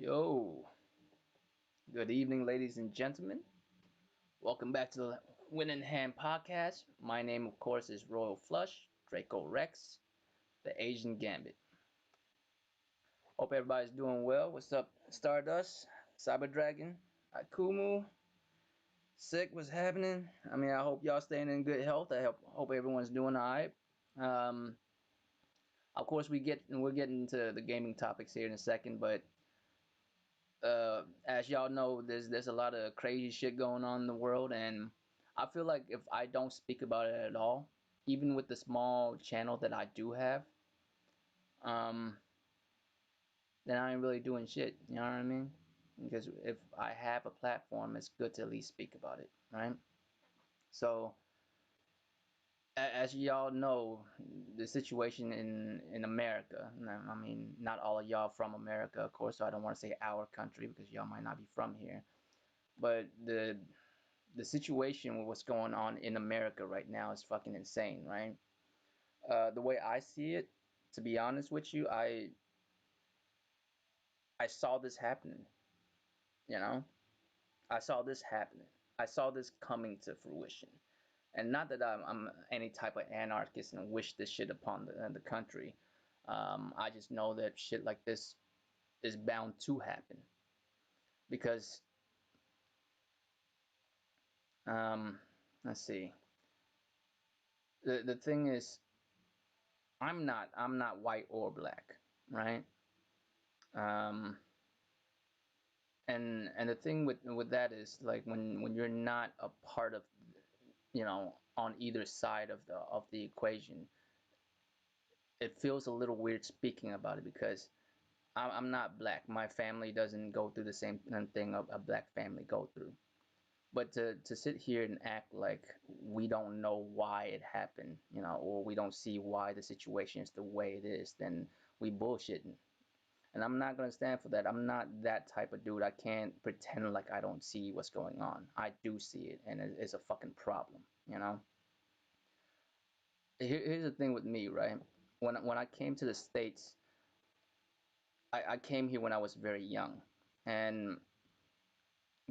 Yo, good evening, ladies and gentlemen. Welcome back to the Win in Hand podcast. My name, of course, is Royal Flush, Draco Rex, the Asian Gambit. Hope everybody's doing well. What's up, Stardust, Cyber Dragon, Akumu, Sick? What's happening? I hope y'all staying in good health. I hope everyone's doing alright. Um, of course, we're getting into the gaming topics here in a second, but as y'all know, there's a lot of crazy shit going on in the world, and I feel like if I don't speak about it at all, even with the small channel that I do have, um, then I ain't really doing shit. You know what I mean? Because if I have a platform, it's good to at least speak about it, right? So, as y'all know, the situation in America. I mean, not all of y'all from America, of course. So I don't want to say our country because y'all might not be from here. But the situation with what's going on in America right now is fucking insane, right? The way I see it, to be honest with you, I saw this happening. You know, I saw this happening. I saw this coming to fruition. And not that I'm any type of anarchist and wish this shit upon the country. I just know that shit like this is bound to happen because um, let's see. The thing is, I'm not white or black, right? Um, and the thing with that is like when you're not a part of, on either side of the equation, it feels a little weird speaking about it because I'm not black. My family doesn't go through the same thing a black family go through. But to sit here and act like we don't know why it happened, or we don't see why the situation is the way it is, then we bullshitting. And I'm not going to stand for that. I'm not that type of dude. I can't pretend like I don't see what's going on. I do see it, and it's a fucking problem, Here's the thing with me, right? When I came to the States, I came here when I was very young. And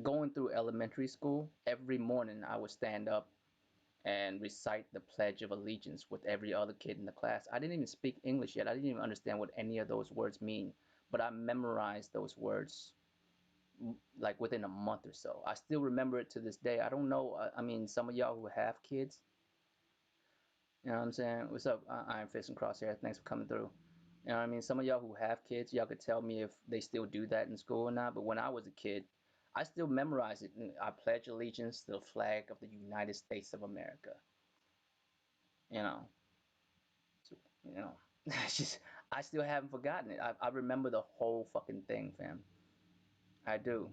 going through elementary school, every morning I would stand up and recite the Pledge of Allegiance with every other kid in the class. I didn't even speak English yet. I didn't even understand what any of those words mean, but I memorized those words like within a month or so. I still remember it to this day. I don't know. I mean, some of y'all who have kids, you know what I'm saying? What's up, Iron Fist and Crosshair? Thanks for coming through. You know what I mean? Some of y'all who have kids, y'all could tell me if they still do that in school or not. But when I was a kid, I still memorized it. I pledge allegiance to the flag of the United States of America. You know, so, it's just I still haven't forgotten it. I remember the whole fucking thing, fam. I do.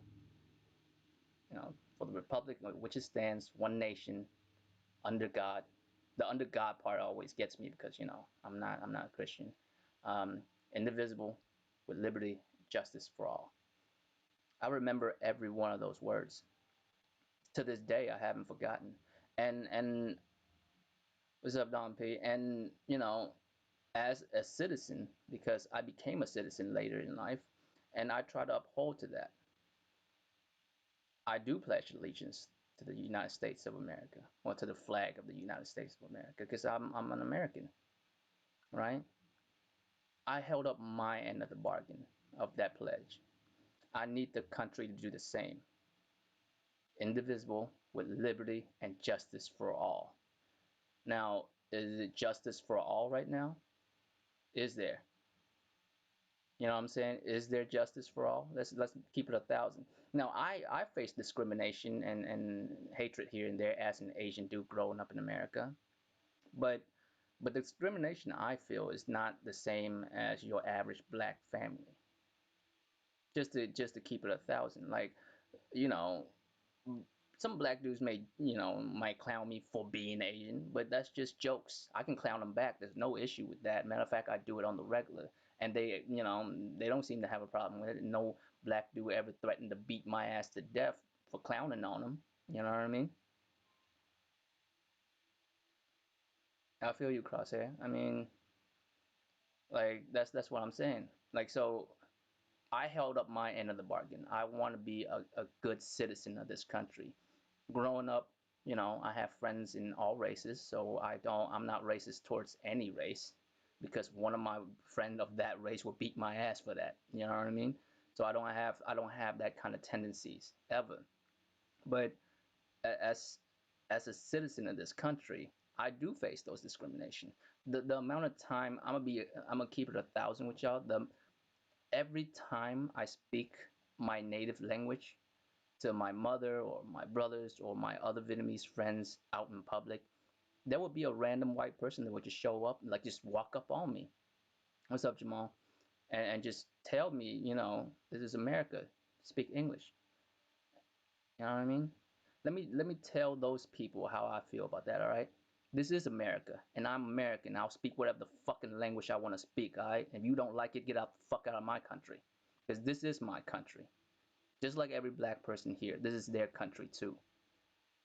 For the republic which it stands, one nation, under God. The under God part always gets me because I'm not a Christian. Indivisible, with liberty, justice for all. I remember every one of those words. To this day, I haven't forgotten. And what's up, Don P? And as a citizen, because I became a citizen later in life, and I try to uphold to that. I do pledge allegiance to the United States of America, or to the flag of the United States of America, because I'm an American, right? I held up my end of the bargain of that pledge. I need the country to do the same. Indivisible, with liberty and justice for all. Now, is it justice for all right now? Is there? You know what I'm saying? Is there justice for all? Let's keep it 1,000. Now, I face discrimination and hatred here and there as an Asian dude growing up in America, but the discrimination I feel is not the same as your average black family. Just to keep it 1,000, like you know, some black dudes might clown me for being Asian, but that's just jokes. I can clown them back. There's no issue with that. Matter of fact, I do it on the regular, and they don't seem to have a problem with it. No black dude ever threatened to beat my ass to death for clowning on them. You know what I mean? I feel you, Crosshair. I mean, like that's what I'm saying. Like so. I held up my end of the bargain. I want to be a good citizen of this country. Growing up, I have friends in all races, so I'm not racist towards any race because one of my friend of that race will beat my ass for that. You know what I mean? So I don't have that kind of tendencies ever. But as a citizen of this country, I do face those discrimination. The amount of time I'm gonna keep it 1,000 with y'all. Every time I speak my native language to my mother or my brothers or my other Vietnamese friends out in public, there would be a random white person that would just show up and like just walk up on me. What's up, Jamal? And just tell me, this is America. Speak English. You know what I mean? Let me tell those people how I feel about that, all right? This is America, and I'm American. I'll speak whatever the fucking language I want to speak, all right? If you don't like it, get out the fuck out of my country. Because this is my country. Just like every black person here, this is their country too,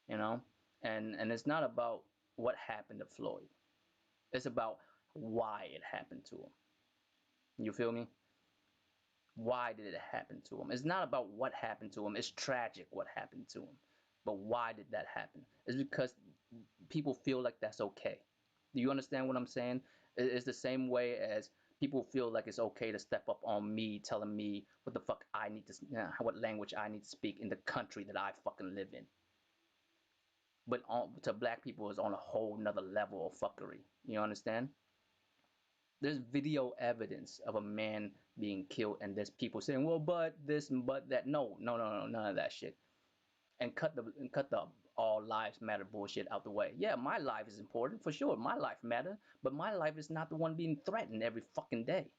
you know? And it's not about what happened to Floyd. It's about why it happened to him. You feel me? Why did it happen to him? It's not about what happened to him. It's tragic what happened to him. But why did that happen? It's because people feel like that's okay. Do you understand what I'm saying? It's the same way as people feel like it's okay to step up on me, telling me what the fuck I need to, what language I need to speak in the country that I fucking live in. But to black people, it's on a whole nother level of fuckery. You understand? There's video evidence of a man being killed, and there's people saying, "Well, but this and but that." No, no, no, no, none of that shit. And cut the all lives matter bullshit out the way. Yeah, my life is important for sure. My life matter, but my life is not the one being threatened every fucking day.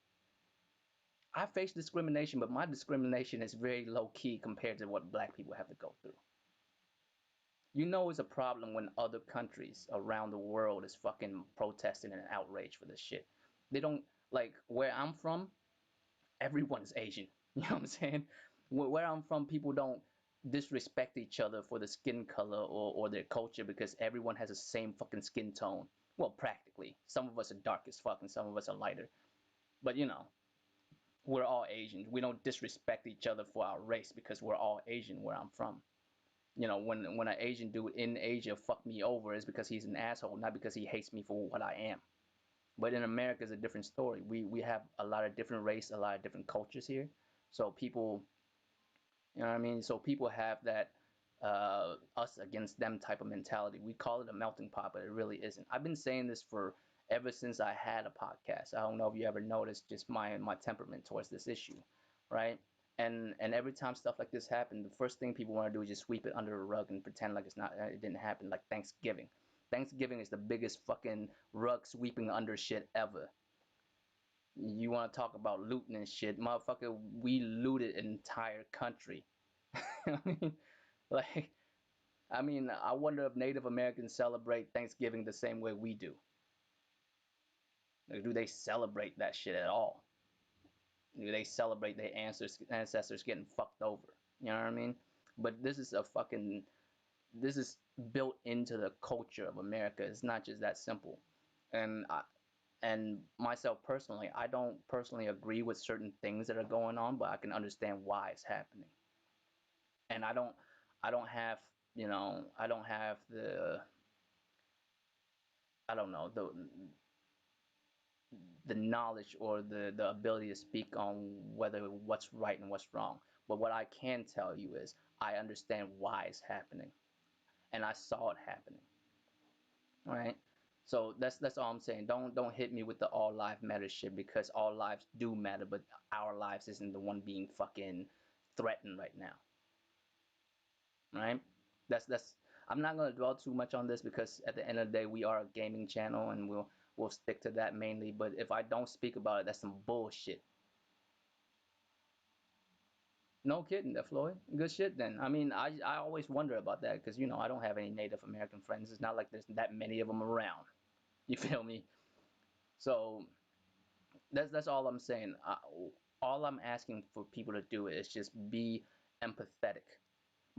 I face discrimination, but my discrimination is very low key compared to what black people have to go through. It's a problem when other countries around the world is fucking protesting and outraged for this shit. They don't like where I'm from. Everyone is Asian. You know what I'm saying? Where I'm from, people don't disrespect each other for the skin color or their culture because everyone has the same fucking skin tone. Well, practically. Some of us are dark as fuck and some of us are lighter. But we're all Asians. We don't disrespect each other for our race because we're all Asian where I'm from. When an Asian dude in Asia fuck me over, it's because he's an asshole, not because he hates me for what I am. But in America, it's a different story. We have a lot of different race, a lot of different cultures here. So people, you know what I mean? So people have that us against them type of mentality. We call it a melting pot, but it really isn't. I've been saying this for ever since I had a podcast. I don't know if you ever noticed just my temperament towards this issue, right? And every time stuff like this happens, the first thing people want to do is just sweep it under the rug and pretend like it didn't happen. Like Thanksgiving. Thanksgiving is the biggest fucking rug sweeping under shit ever. You want to talk about looting and shit, motherfucker? We looted an entire country. I mean, like, I wonder if Native Americans celebrate Thanksgiving the same way we do. Like, do they celebrate that shit at all? Do they celebrate their ancestors getting fucked over? You know what I mean? But this is built into the culture of America. It's not just that simple. And and myself personally, I don't personally agree with certain things that are going on, but I can understand why it's happening. And I don't have, I don't have I don't know, the knowledge or the ability to speak on whether what's right and what's wrong. But what I can tell you is I understand why it's happening, and I saw it happening. All right. So that's all I'm saying. Don't hit me with the all life matter shit because all lives do matter, but our lives isn't the one being fucking threatened right now. All right. That's. I'm not gonna dwell too much on this because at the end of the day we are a gaming channel and we'll stick to that mainly. But if I don't speak about it, that's some bullshit. No kidding, that Floyd. Good shit then. I always wonder about that because I don't have any Native American friends. It's not like there's that many of them around. You feel me? So that's all I'm saying. All I'm asking for people to do is just be empathetic.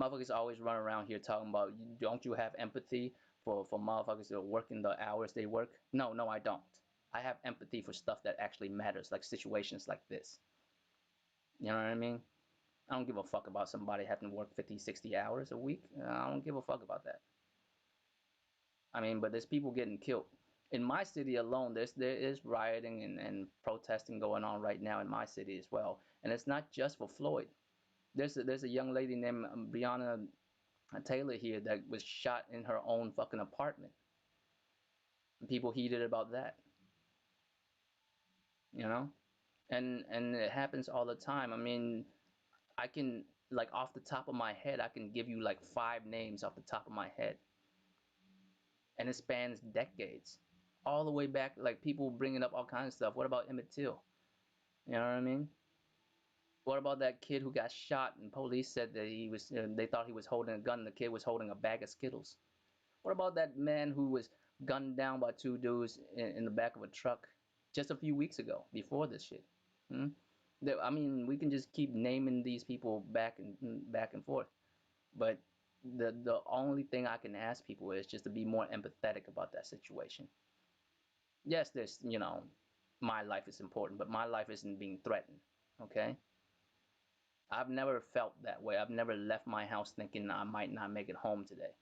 Motherfuckers always run around here talking about, don't you have empathy for motherfuckers that are working the hours they work? No, no, I don't. I have empathy for stuff that actually matters, like situations like this. You know what I mean? I don't give a fuck about somebody having to work 50, 60 hours a week. I don't give a fuck about that. I mean, but there's people getting killed. In my city alone, there is rioting and protesting going on right now in my city as well. And it's not just for Floyd. There's a young lady named Breonna Taylor here that was shot in her own fucking apartment. People heated about that, you know? And it happens all the time. I mean, I can, like, off the top of my head, I can give you like 5 names off the top of my head, and it spans decades, all the way back. Like, people bringing up all kinds of stuff. What about Emmett Till? You know what I mean? What about that kid who got shot and police said that they thought he was holding a gun, and the kid was holding a bag of Skittles? What about that man who was gunned down by 2 dudes in the back of a truck just a few weeks ago before this shit? Hmm? I mean, we can just keep naming these people back and forth, but the only thing I can ask people is just to be more empathetic about that situation. Yes, there's, my life is important, but my life isn't being threatened. Okay? I've never felt that way. I've never left my house thinking I might not make it home today.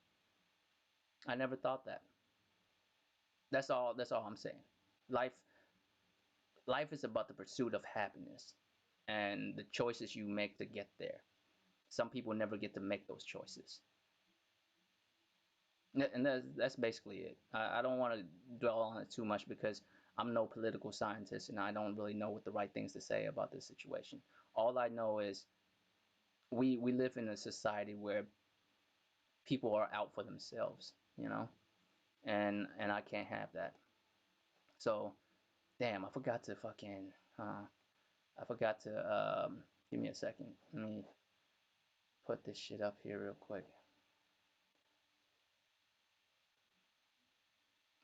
I never thought that. That's all I'm saying. Life life is about the pursuit of happiness and the choices you make to get there. Some people never get to make those choices. And that's basically it. I don't want to dwell on it too much because I'm no political scientist and I don't really know what the right things to say about this situation. All I know is we live in a society where people are out for themselves, and I can't have that. So, damn, I forgot to give me a second. Let me put this shit up here real quick.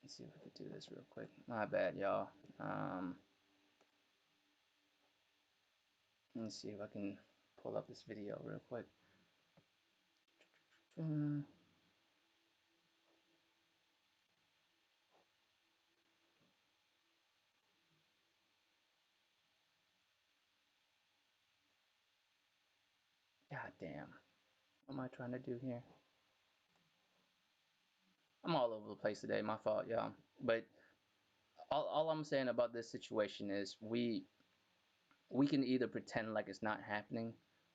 Let's see if we could do this real quick. My bad, y'all. Let me see if I can pull up this video real quick. God damn. What am I trying to do here? I'm all over the place today. My fault, y'all. But all I'm saying about this situation is we can either pretend like it's not happening,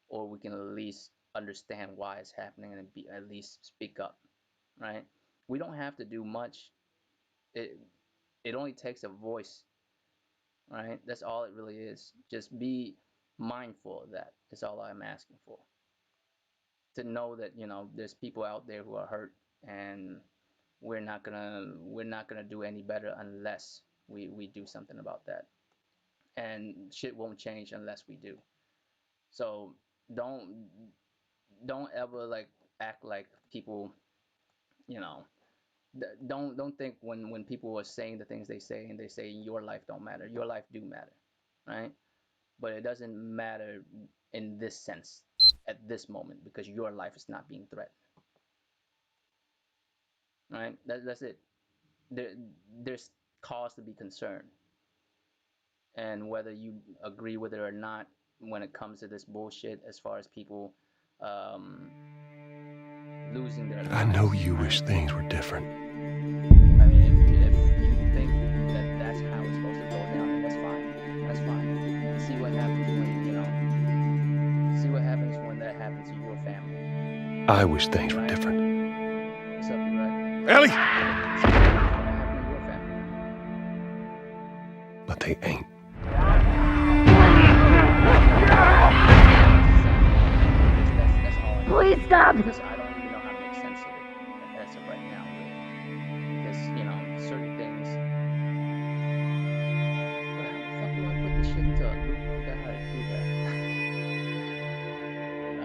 or we can at least understand why it's happening and at least speak up, right? We don't have to do much. It it only takes a voice, right? That's all it really is. Just be mindful of that. That's all I'm asking for. To know that there's people out there who are hurt, and we're not gonna do any better unless we do something about that. And shit won't change unless we do. So don't don't ever like act like people, you know don't think when people are saying the things they say and they say your life don't matter. Your life do matter, right? But it doesn't matter in this sense at this moment because your life is not being threatened, right? That's it. There's cause to be concerned, and whether you agree with it or not, when it comes to this bullshit, as far as people um, losing their lives. I know you wish things were different. I mean, if you think that that's how it's supposed to go down, then that's fine. That's fine. See what happens see what happens when that happens to your family. I wish things were different. What's up, right? Ellie! See what happens to your family. But they ain't. Please stop! Because I don't even know how to make sense of it as of right now, really. Because, certain things. But how the fuck do I put this shit into a loop? I forgot how to do that.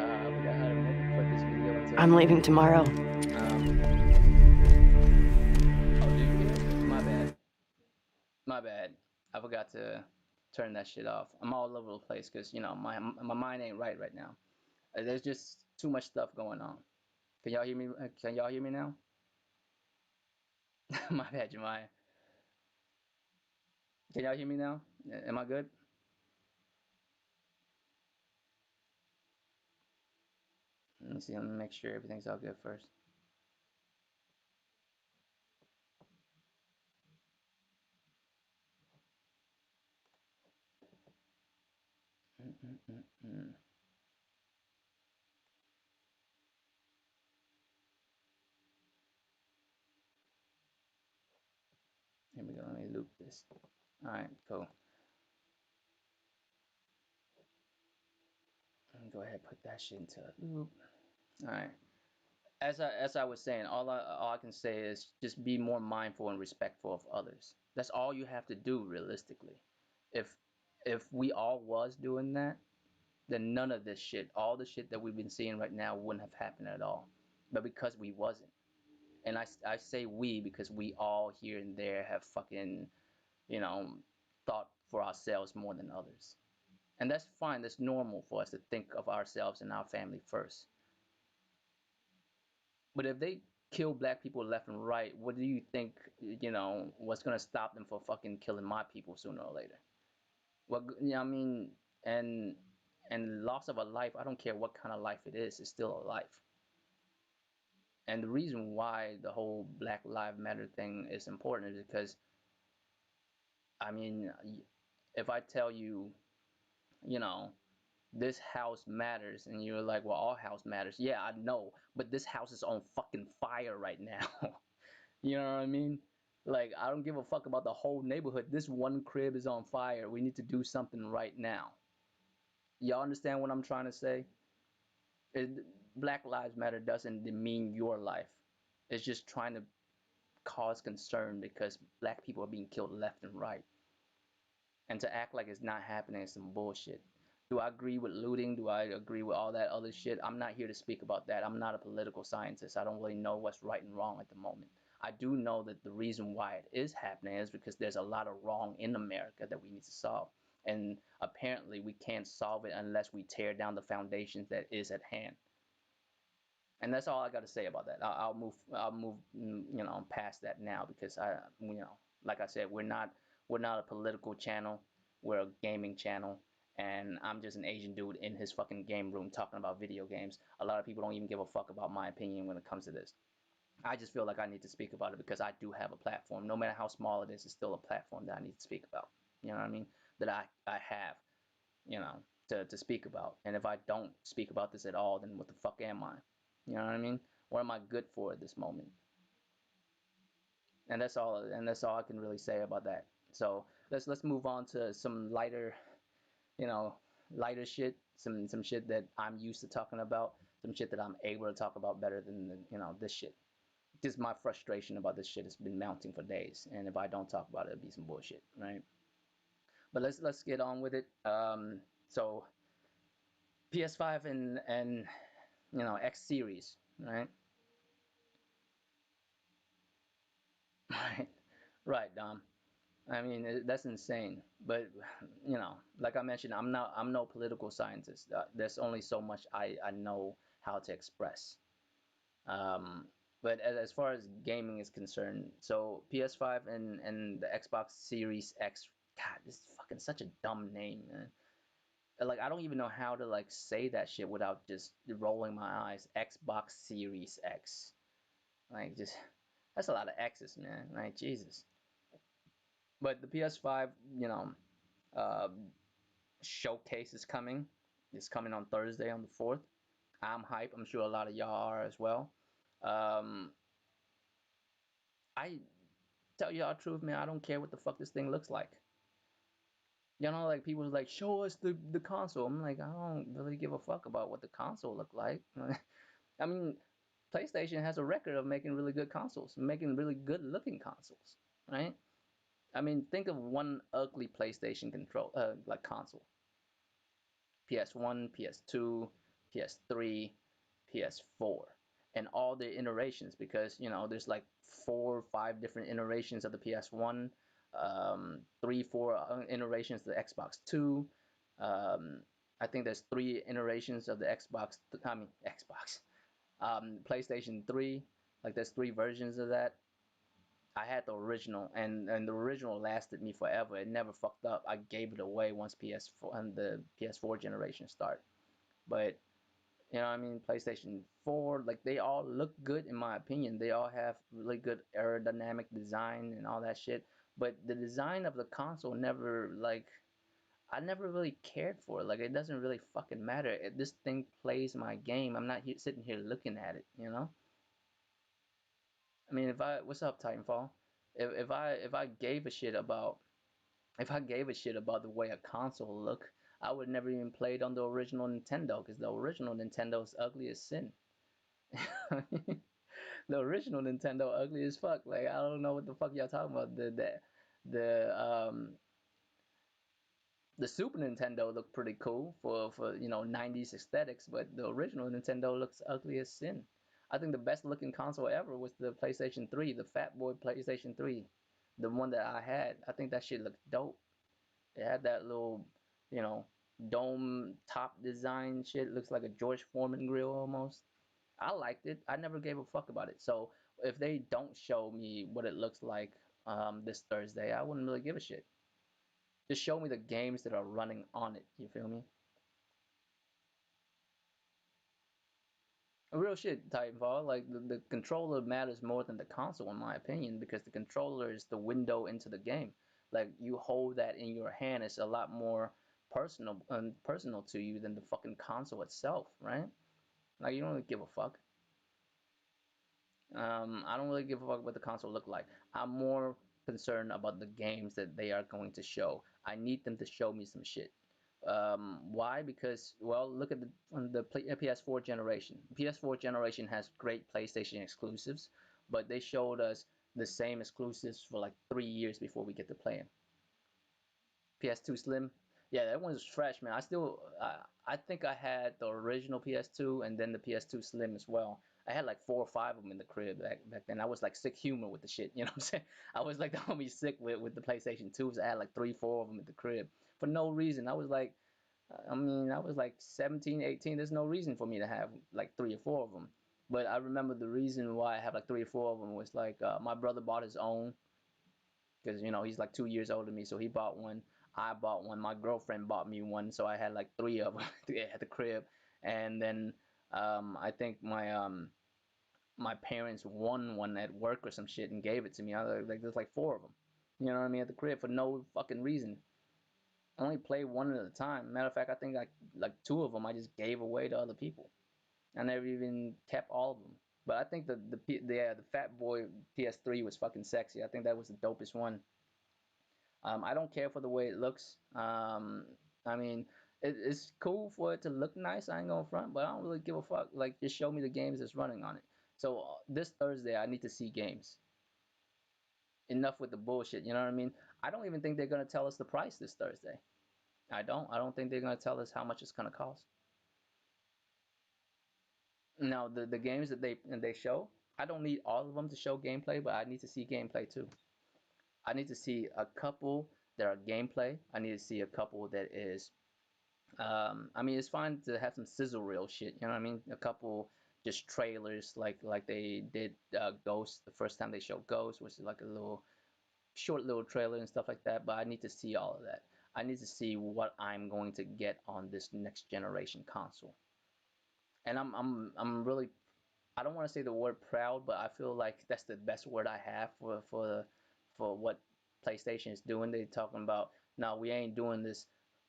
I forgot how to put this video into I'm leaving tomorrow. Oh, do you? My bad. My bad. I forgot to turn that shit off. I'm all over the place because, my mind ain't right now. There's just too much stuff going on. Can y'all hear me? Can y'all hear me now? My bad, Jemiah. Can y'all hear me now? Am I good? me see. Let me make sure everything's all good first. Mm-mm-mm-mm. Here we go. Let me loop this. All right, cool. Let me go ahead and put that shit into a loop. All right. As I was saying, all I can say is just be more mindful and respectful of others. That's all you have to do realistically. If if we all was doing that, then none of this shit, all the shit that we've been seeing right now, wouldn't have happened at all. But because we wasn't, and I say we because we all here and there have fucking, you know, thought for ourselves more than others. And that's fine. That's normal for us to think of ourselves and our family first. But if they kill black people left and right, what do you think, what's gonna stop them from fucking killing my people sooner or later? Well, I mean, and and loss of a life, I don't care what kind of life it is, it's still a life. And the reason why the whole Black Lives Matter thing is important is because, I mean, if I tell you, you know, this house matters, and you're like, well, all house matters. Yeah, I know, but this house is on fucking fire right now. You know what I mean? Like, I don't give a fuck about the whole neighborhood. This one crib is on fire. We need to do something right now. Y'all understand what I'm trying to say? It, Black Lives Matter doesn't demean your life. It's just trying to cause concern because black people are being killed left and right. And to act like it's not happening is some bullshit. Do I agree with looting? Do I agree with all that other shit? I'm not here to speak about that. I'm not a political scientist. I don't really know what's right and wrong at the moment. I do know that the reason why it is happening is because there's a lot of wrong in America that we need to solve. And apparently we can't solve it unless we tear down the foundations that is at hand. And that's all I got to say about that. I'll move past that now because like I said, we're not a political channel. We're a gaming channel, and I'm just an Asian dude in his fucking game room talking about video games. A lot of people don't even give a fuck about my opinion when it comes to this. I just feel like I need to speak about it because I do have a platform. No matter how small it is, it's still a platform that I need to speak about. You know what I mean? That I have, you know, to speak about. And if I don't speak about this at all, then what the fuck am I? You know what I mean? What am I good for at this moment? And that's all. And that's all I can really say about that. So let's move on to some lighter, you know, lighter shit. Some shit that I'm used to talking about. Some shit that I'm able to talk about better than this shit. Just my frustration about this shit has been mounting for days. And if I don't talk about it, it'll be some bullshit, right? But let's get on with it. So PS5 and X series, right? Right, right, Dom. I mean, that's insane. But like I mentioned, I'm no political scientist. There's only so much I know how to express. Um, but as far as gaming is concerned, so PS5 and the Xbox Series X, God, this is fucking such a dumb name, man. Like I don't even know how to like say that shit without just rolling my eyes. Xbox Series X, like just that's a lot of X's, man. Like Jesus. But the PS5, uh, showcase is coming. It's coming on Thursday on the 4th. I'm hype. I'm sure a lot of y'all are as well. Um, I tell y'all the truth, man. I don't care what the fuck this thing looks like. Like people are like, show us the console. I'm like, I don't really give a fuck about what the console look like. I mean, PlayStation has a record of making really good consoles, making really good looking consoles, right? I mean, think of one ugly PlayStation like console. PS1, PS2, PS3, PS4, and all the iterations because there's like 4 or 5 different iterations of the PS1, 3, 4 iterations of the Xbox Two. I think there's 3 iterations of the Xbox, PlayStation 3. Like there's 3 versions of that. I had the original, and the original lasted me forever. It never fucked up. I gave it away once PS4 and the PS4 generation started. But You know what I mean? PlayStation 4, like they all look good in my opinion. They all have really good aerodynamic design and all that shit. But the design of the console never like I never really cared for it. Like it doesn't really fucking matter. This thing plays my game. I'm not sitting here looking at it, you know? I mean, if I what's up, Titanfall? If I gave a shit about if I gave a shit about the way a console look, I would never even play it on the original Nintendo because the original Nintendo is ugly as sin. The original Nintendo ugly as fuck. Like I don't know what the fuck y'all talking about. The Super Nintendo looked pretty cool for 90s aesthetics, but the original Nintendo looks ugly as sin. I think the best looking console ever was the PlayStation 3, the Fat Boy PlayStation 3, the one that I had. I think that shit looked dope. It had that little, you know, dome top design shit. Looks like a George Foreman grill almost. I liked it. I never gave a fuck about it. So if they don't show me what it looks like this Thursday, I wouldn't really give a shit. Just show me the games that are running on it. You feel me? Real shit, Titanfall. Like the controller matters more than the console, in my opinion, because the controller is the window into the game. Like you hold that in your hand, it's a lot more personal to you than the fucking console itself, right? Like you don't really give a fuck. I don't really give a fuck what the console look like. I'm more concerned about the games that they are going to show. I need them to show me some shit. Why? Because well, look at the PS4 generation. PS4 generation has great PlayStation exclusives, but they showed us the same exclusives for like 3 years before we get to play them. PS2 Slim. Yeah, that one's fresh, man. I think I had the original PS2 and then the PS2 Slim as well. I had like 4 or 5 of them in the crib back then. I was like sick humor with the shit, you know what I'm saying? I was like the homie sick with the PlayStation 2s. I had like 3, 4 of them in the crib for no reason. I was like 17, 18. There's no reason for me to have like 3 or 4 of them. But I remember the reason why I have like 3 or 4 of them was like my brother bought his own because he's like 2 years older than me, so he bought one. I bought one. My girlfriend bought me one, so I had like 3 of them at the crib. And then I think my parents won one at work or some shit and gave it to me. I was like, there's like 4 of them. You know what I mean? At the crib for no fucking reason. I only play one at a time. Matter of fact, I think like 2 of them I just gave away to other people. I never even kept all of them. But I think the Fat Boy PS3 was fucking sexy. I think that was the dopest one. I don't care for the way it looks. I mean, it's cool for it to look nice. I ain't gonna front, but I don't really give a fuck. Like, just show me the games that's running on it. So this Thursday, I need to see games. Enough with the bullshit. You know what I mean? I don't even think they're gonna tell us the price this Thursday. I don't. I don't think they're gonna tell us how much it's gonna cost. Now, the games that they show, I don't need all of them to show gameplay, but I need to see gameplay too. I need to see a couple that are gameplay. I need to see a couple that is I mean, it's fine to have some sizzle reel shit. You know what I mean? A couple just trailers like they did Ghost the first time they showed Ghost, which is like a little short little trailer and stuff like that. But I need to see all of that. I need to see what I'm going to get on this next generation console. And I'm really I don't want to say the word proud, but I feel like that's the best word I have for what PlayStation is doing. They're talking about no, we ain't doing this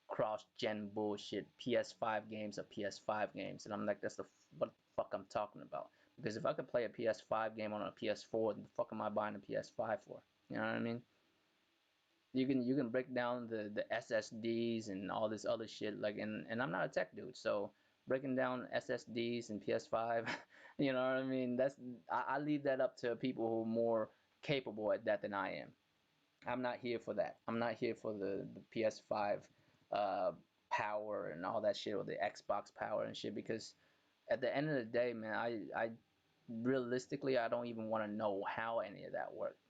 cross-gen bullshit. PS5 games are PS5 games, and I'm like, that's what the fuck I'm talking about. Because if I could play a PS5 game on a PS4, then the fuck am I buying a PS5 for? You know what I mean? You can break down the SSDs and all this other shit and I'm not a tech dude, so breaking down SSDs and PS5, you know what I mean? I leave that up to people who are more capable at that than I am. I'm not here for that. I'm not here for the PS5 uh, power and all that shit or the Xbox power and shit because at the end of the day, man, I realistically I don't even want to know how any of that works.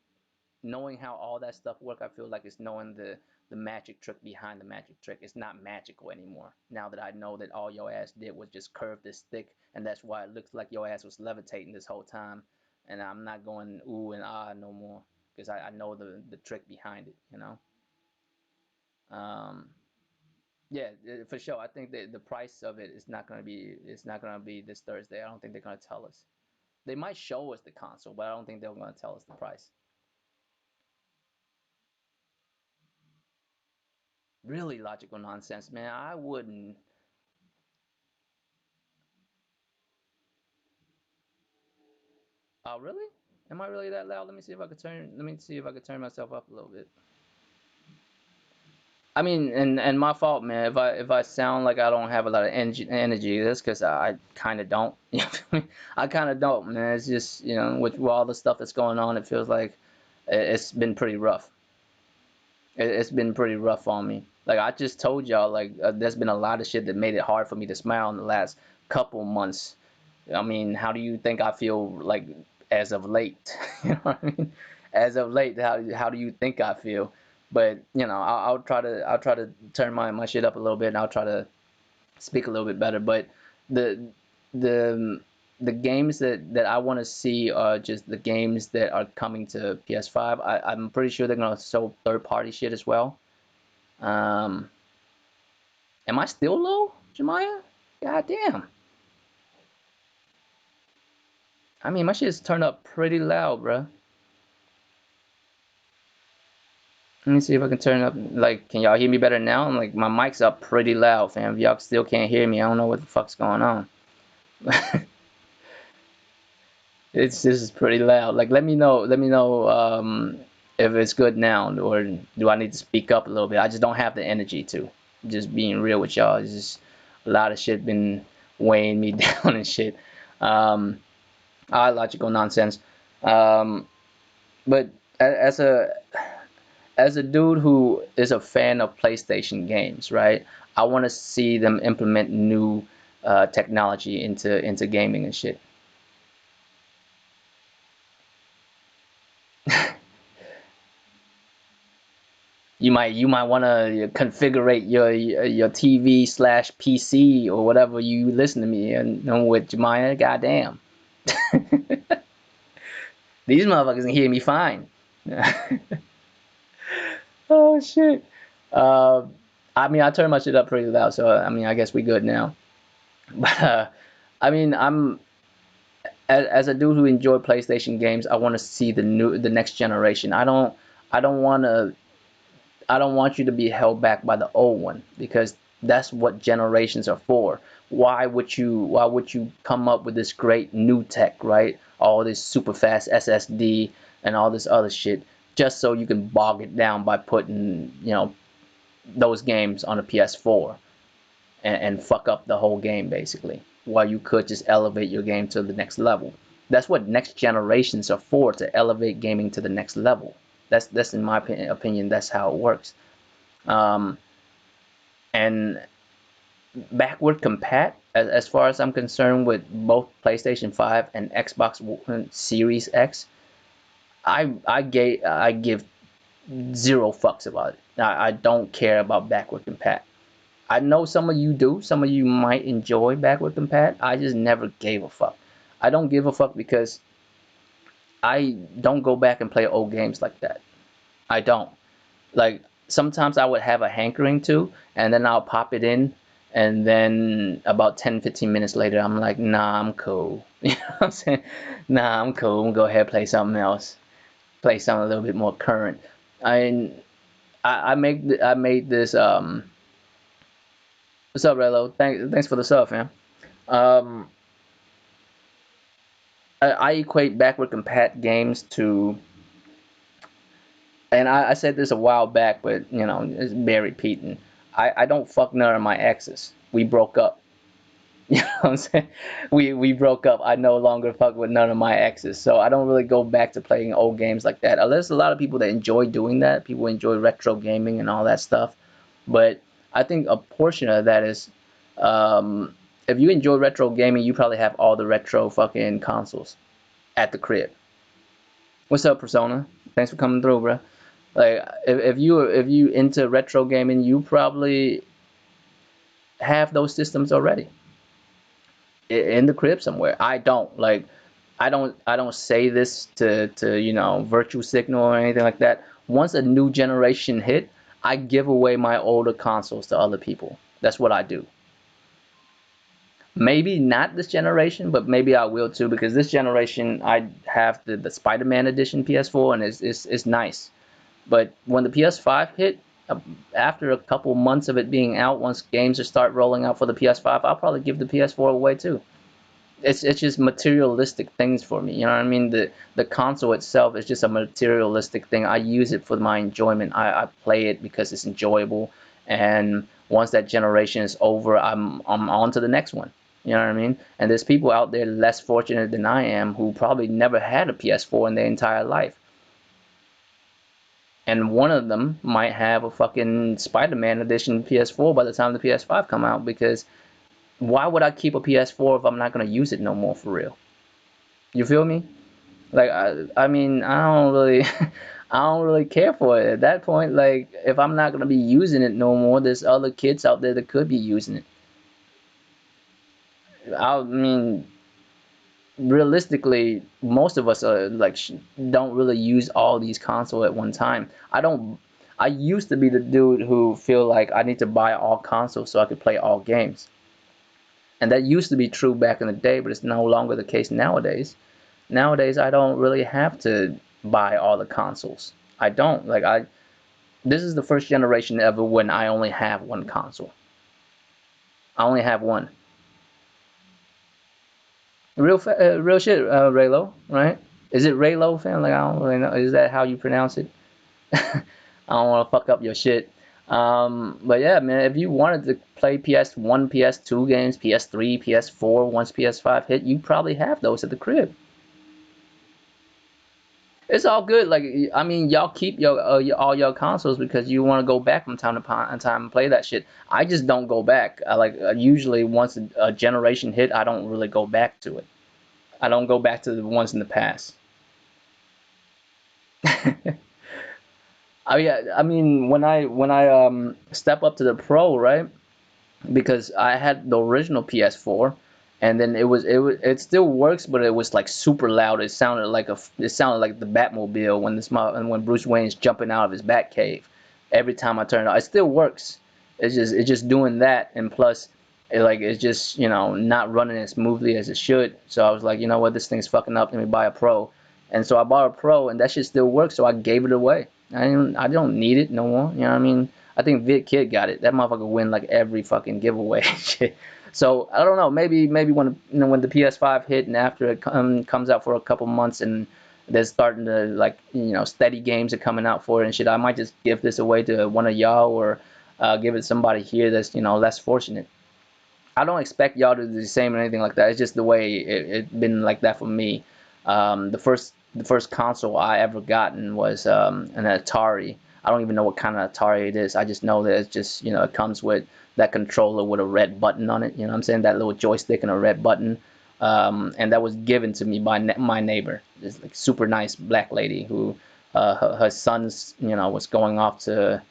Knowing how all that stuff work, I feel like it's knowing the magic trick behind the magic trick. It's not magical anymore. Now that I know that all your ass did was just curve this stick, and that's why it looks like your ass was levitating this whole time, and I'm not going ooh and ah no more because I know the trick behind it. Um, Yeah, for sure. I think that the price of it is not gonna be it's not gonna be this Thursday. I don't think they're gonna tell us. They might show us the console, but I don't think they're gonna tell us the price. Really logical nonsense, man. I wouldn't. Oh, really? Am I really that loud? Let me see if I could turn. Let me see if I could turn myself up a little bit. I mean, and my fault, man. If I sound like I don't have a lot of energy, that's because I kind of don't. I kind of don't, man. It's just with all the stuff that's going on, it feels like it's been pretty rough. It's been pretty rough on me. Like I just told y'all, like there's been a lot of shit that made it hard for me to smile in the last couple months. I mean, how do you think I feel like as of late? You know what I mean? As of late, how do you think I feel? But I'll try to turn my shit up a little bit, and I'll try to speak a little bit better. But the the the games that I want to see are just the games that are coming to PS5. I'm pretty sure they're gonna show third party shit as well. Um, am I still low, Jemiah? God damn. I mean, my shit's turned up pretty loud, bruh. Let me see if I can turn up. Like, can y'all hear me better now? I'm like, my mic's up pretty loud, fam. If y'all still can't hear me, I don't know what the fuck's going on. It's This is pretty loud. Like, let me know. Let me know if it's good now, or do I need to speak up a little bit? I just don't have the energy to. Just being real with y'all. It's just a lot of shit been weighing me down and shit. Um, logical nonsense. Um, but as a dude who is a fan of PlayStation games, right? I want to see them implement new technology into gaming and shit. You might want to configure your TV slash PC or whatever you listen to me and with Jemiah. Goddamn, these motherfuckers can hear me fine. Oh shit. Uh, I mean, I turned my shit up pretty loud, so I mean, I guess we good now. But I mean, as a dude who enjoy PlayStation games, I want to see the next generation. I don't want to I don't want you to be held back by the old one because that's what generations are for. Why would you come up with this great new tech, right? All this super fast SSD and all this other shit just so you can bog it down by putting, those games on a PS4 and fuck up the whole game basically. While you could just elevate your game to the next level. That's what next generations are for, to elevate gaming to the next level. That's in my opinion. That's how it works. Um, and backward compat, as far as I'm concerned, with both PlayStation 5 and Xbox Series X, I give zero fucks about it. I don't care about backward compat. I know some of you do. Some of you might enjoy backward compat. I just never gave a fuck. I don't give a fuck because I don't go back and play old games like that. I don't. Like sometimes I would have a hankering to, and then I'll pop it in, and then about 10, 15 minutes later, I'm like, nah, I'm cool. You know what I'm saying? Nah, I'm cool. I'm gonna go ahead and play something else. Play something a little bit more current. I I made this what's up, Relo? Thanks for the sub, fam. Um, I equate backward compat games to, and I said this a while back, but it's bear repeating. I don't fuck none of my exes. We broke up. You know what I'm saying? We broke up. I no longer fuck with none of my exes, so I don't really go back to playing old games like that. There's a lot of people that enjoy doing that. People enjoy retro gaming and all that stuff, but I think a portion of that is, if you enjoy retro gaming, you probably have all the retro fucking consoles at the crib. What's up, Persona? Thanks for coming through, bro. Like, if you into retro gaming, you probably have those systems already in the crib somewhere. I don't. Like, I don't say this to virtue signal or anything like that. Once a new generation hit, I give away my older consoles to other people. That's what I do. Maybe not this generation, but maybe I will too, because this generation I have the Spider-Man edition PS4, and it's nice. But when the PS5 hit, uh, after a couple months of it being out, once games are start rolling out for the PS5, I'll probably give the PS4 away too. It's just materialistic things for me. You know what I mean? The console itself is just a materialistic thing. I use it for my enjoyment. I play it because it's enjoyable. And once that generation is over, I'm on to the next one. You know what I mean? And there's people out there less fortunate than I am who probably never had a PS4 in their entire life. And one of them might have a fucking Spider-Man edition PS4 by the time the PS5 come out, because why would I keep a PS4 if I'm not gonna use it no more for real? You feel me? Like I mean, I don't really I don't really care for it at that point. Like, if I'm not gonna be using it no more, there's other kids out there that could be using it. I mean, realistically, most of us are like don't really use all these consoles at one time. I don't. I used to be the dude who feel like I need to buy all consoles so I could play all games, and that used to be true back in the day, but it's no longer the case nowadays. Nowadays, I don't really have to buy all the consoles. I don't like I. This is the first generation ever when I only have one console. I only have one. Real shit, Raylo, right? Is it Raylo, fam? Like, I don't really know. Is that how you pronounce it? I don't want to fuck up your shit. But yeah, man, if you wanted to play PS1, PS2 games, PS3, PS4, once PS5 hit, you probably have those at the crib. It's all good. Like, I mean, y'all keep all your consoles because you want to go back from time to time and play that shit. I just don't go back. Usually once a generation hit, I don't really go back to it. I don't go back to the ones in the past. I mean, when I step up to the pro, right? Because I had the original PS4, and then it still works, but it was like super loud. It sounded like the Batmobile when Bruce Wayne's jumping out of his Batcave. Every time I turn it on, it still works. It's just doing that, and plus, it's just not running as smoothly as it should. So I was like, you know what, this thing's fucking up. Let me buy a pro, and so I bought a pro, and that shit still works. So I gave it away. I don't need it no more. You know what I mean? I think Vid Kid got it. That motherfucker win like every fucking giveaway shit. So I don't know. Maybe when the PS5 hit and after it comes out for a couple months and there's starting to steady games are coming out for it and shit, I might just give this away to one of y'all or give it to somebody here that's less fortunate. I don't expect y'all to do the same or anything like that. It's just the way it been like that for me. The first console I ever gotten was an Atari. I don't even know what kind of Atari it is. I just know that it's just it comes with that controller with a red button on it. You know what I'm saying? That little joystick and a red button. And that was given to me by my neighbor. This like super nice black lady who her son's was going off to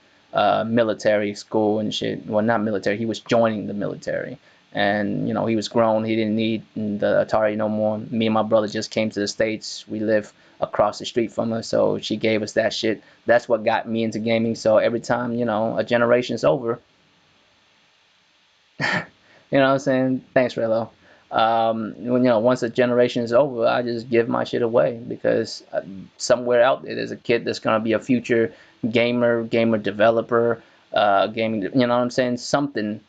military school and shit. Well, not military. He was joining the military, and he was grown. He didn't need the Atari no more. Me and my brother just came to the States. We live across the street from her, so she gave us that shit. That's what got me into gaming. So every time a generation's over, you know what I'm saying? Thanks, Relo. Once a generation is over, I just give my shit away because somewhere out there, there's a kid that's gonna be a future gamer developer, gaming. You know what I'm saying? Something,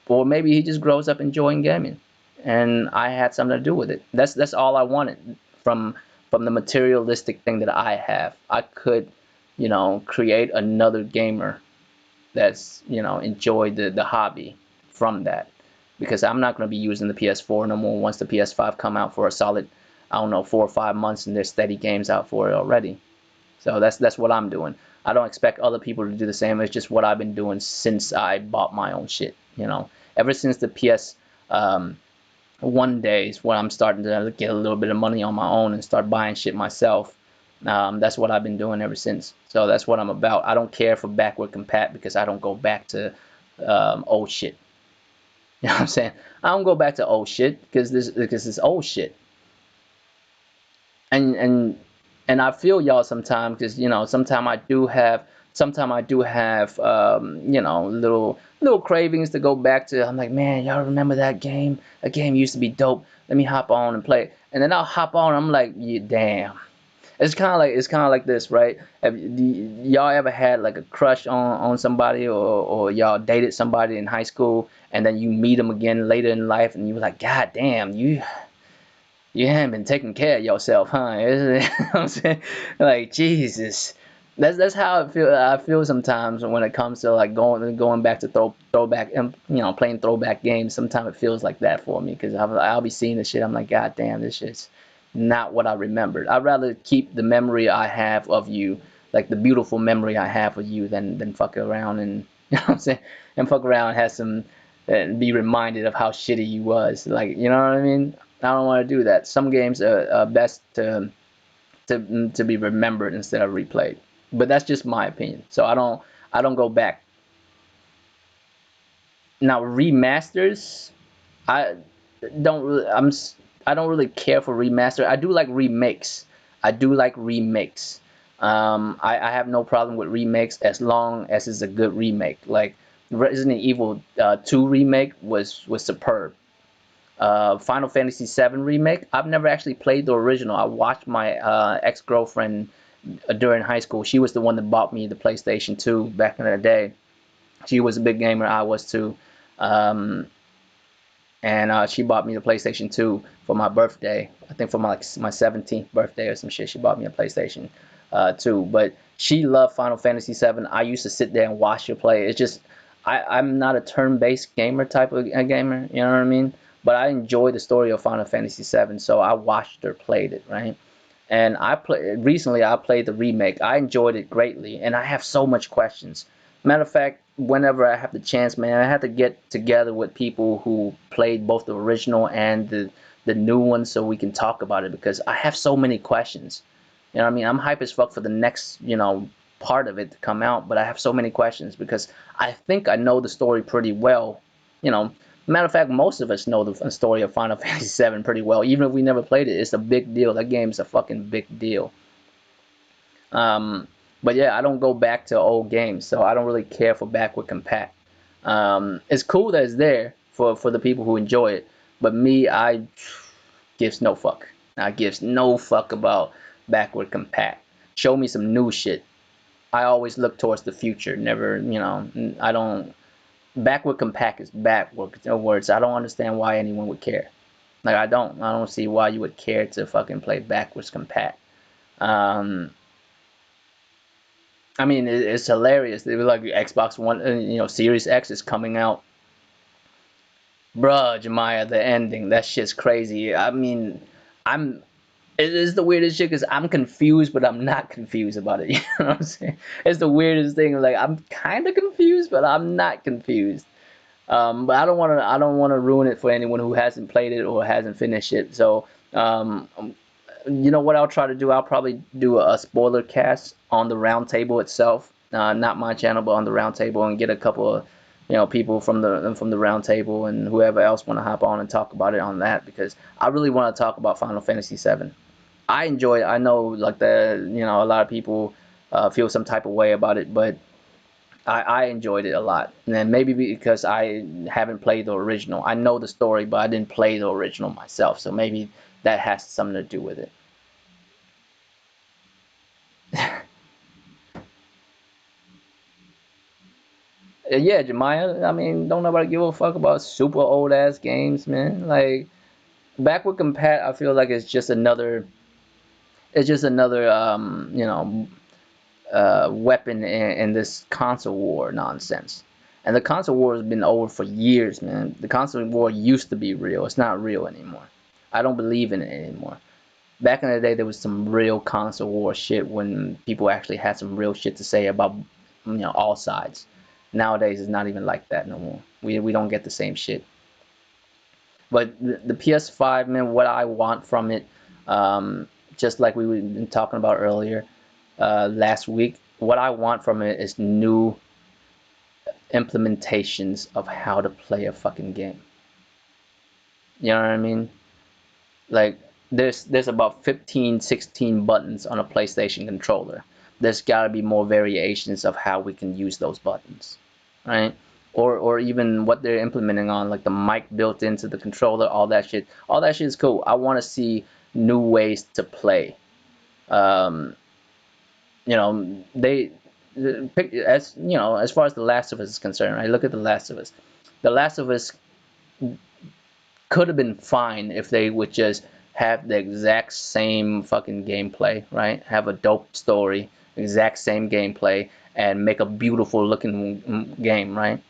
or maybe he just grows up enjoying gaming, and I had something to do with it. That's all I wanted from the materialistic thing that I have. I could, create another gamer that's enjoyed the hobby from that, because I'm not going to be using the PS4 no more once the PS5 come out for a solid, I don't know, 4 or 5 months, and there's steady games out for it already. So that's what I'm doing. I don't expect other people to do the same. It's just what I've been doing since I bought my own shit. Ever since the one days when I'm starting to get a little bit of money on my own and start buying shit myself. That's what I've been doing ever since. So that's what I'm about. I don't care for backward compat because I don't go back to old shit. You know what I'm saying? I don't go back to old shit because this old shit. And and and I feel y'all sometimes because sometimes I do have sometimes I do have little cravings to go back to. I'm like, man, y'all remember that game? That game used to be dope. Let me hop on and play. And then I'll hop on. I'm like, yeah, damn. It's kind of like this, right? Y'all ever had like a crush on somebody, or y'all dated somebody in high school, and then you meet them again later in life, and you were like, God damn, you haven't been taking care of yourself, huh? You know what I'm saying? Like, Jesus. That's how I feel sometimes when it comes to like going back to throwback and playing throwback games. Sometimes it feels like that for me because I'll be seeing this shit. I'm like, God damn, this shit's not what I remembered. I'd rather keep the memory I have of you, like the beautiful memory I have of you, than fuck around and you know what I'm saying, and fuck around and have some and be reminded of how shitty you was. Like, you know what I mean? I don't want to do that. Some games are best to be remembered instead of replayed. But that's just my opinion. So I don't go back. Now remasters, I don't really I don't really care for remaster. I do like remakes. I do like remakes. I have no problem with remakes as long as it's a good remake. Like Resident Evil 2 remake was superb. Final Fantasy 7 remake. I've never actually played the original. I watched my ex-girlfriend during high school. She was the one that bought me the PlayStation 2 back in the day. She was a big gamer. I was too. Um, and she bought me the PlayStation 2 for my birthday. I think for my 17th birthday or some shit. She bought me a PlayStation 2. But she loved Final Fantasy 7. I used to sit there and watch her play. It's just I'm not a turn-based gamer type of a gamer. You know what I mean? But I enjoy the story of Final Fantasy 7, so I watched her played it, right? And I played the remake. I enjoyed it greatly, and I have so much questions. Matter of fact, whenever I have the chance, man, I have to get together with people who played both the original and the new one so we can talk about it because I have so many questions. You know what I mean? I'm hype as fuck for the next, part of it to come out, but I have so many questions because I think I know the story pretty well. You know, Matter of fact, most of us know the story of Final Fantasy VII pretty well. Even if we never played it, it's a big deal. That game's a fucking big deal. Um, but yeah, I don't go back to old games, so I don't really care for backward compat. It's cool that it's there for the people who enjoy it, but me, I gives no fuck. I gives no fuck about backward compat. Show me some new shit. I always look towards the future. Never, I don't. Backward compat is backward. In other words, I don't understand why anyone would care. Like I don't. I don't see why you would care to fucking play backwards compat. Um, I mean, it's hilarious. They were like Xbox One, Series X is coming out. Bruh, Jemiah, the ending, that shit's crazy. I mean, I'm. It is the weirdest shit because I'm confused, but I'm not confused about it. You know what I'm saying? It's the weirdest thing. Like I'm kind of confused, but I'm not confused. But I don't want to ruin it for anyone who hasn't played it or hasn't finished it. So, you know what I'll try to do? I'll probably do a spoiler cast on the round table itself, not my channel, but on the round table, and get a couple of people from the round table and whoever else want to hop on and talk about it on that because I really want to talk about Final Fantasy VII. I enjoy it. I know like a lot of people feel some type of way about it, but I enjoyed it a lot. And then maybe because I haven't played the original. I know the story, but I didn't play the original myself. So maybe that has something to do with it. Yeah, Jemiah, I mean, don't nobody give a fuck about super old ass games, man. Like Backward Compat, I feel like it's just another weapon in this console war nonsense. And the console war has been over for years, man. The console war used to be real. It's not real anymore. I don't believe in it anymore. Back in the day, there was some real console war shit when people actually had some real shit to say about all sides. Nowadays, it's not even like that no more. We don't get the same shit. But the PS5, man, what I want from it, just like we were been talking about earlier, last week, what I want from it is new implementations of how to play a fucking game. You know what I mean? Like there's about 15, 16 buttons on a PlayStation controller. there's got to be more variations of how we can use those buttons, right? Or even what they're implementing on, like the mic built into the controller, all that shit. All that shit is cool. I want to see new ways to play. Um, you know, they pick as you know, as far as The Last of Us is concerned, right? Look at The Last of Us. The Last of Us could have been fine if they would just have the exact same fucking gameplay, right? Have a dope story, exact same gameplay, and make a beautiful looking game, right?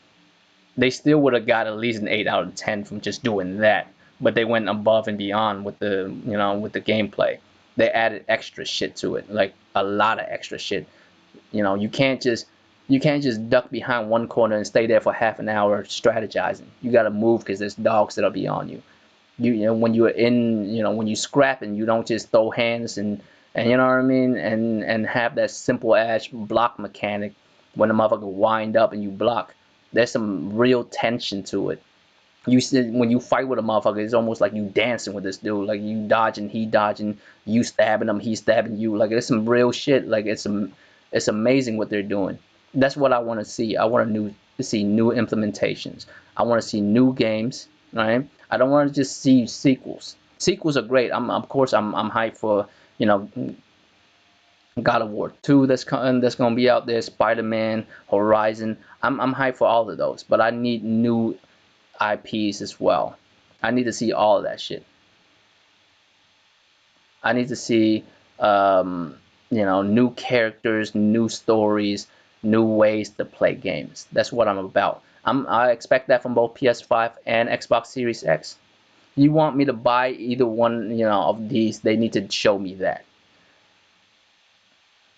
They still would have got at least an 8 out of 10 from just doing that. But they went above and beyond with the gameplay. They added extra shit to it, like a lot of extra shit. You can't just duck behind one corner and stay there for half an hour strategizing. You got to move because there's dogs that'll be on you. When you're when you scrap and you don't just throw hands and you know what I mean, and have that simple ass block mechanic when the motherfucker wind up and you block. There's some real tension to it. You see, when you fight with a motherfucker, it's almost like you dancing with this dude. Like you dodging, he dodging, you stabbing him, he stabbing you. Like it's some real shit. Like it's amazing what they're doing. That's what I want to see. I want to see new implementations. I want to see new games. Right? I don't want to just see sequels. Sequels are great. Of course I'm hyped for you know God of War 2 that's gonna be out there. Spider-Man, Horizon. I'm hyped for all of those, but I need new IPs as well. I need to see all of that shit. I need to see, new characters, new stories, new ways to play games. That's what I'm about. I expect that from both PS5 and Xbox Series X. You want me to buy either one, of these? They need to show me that.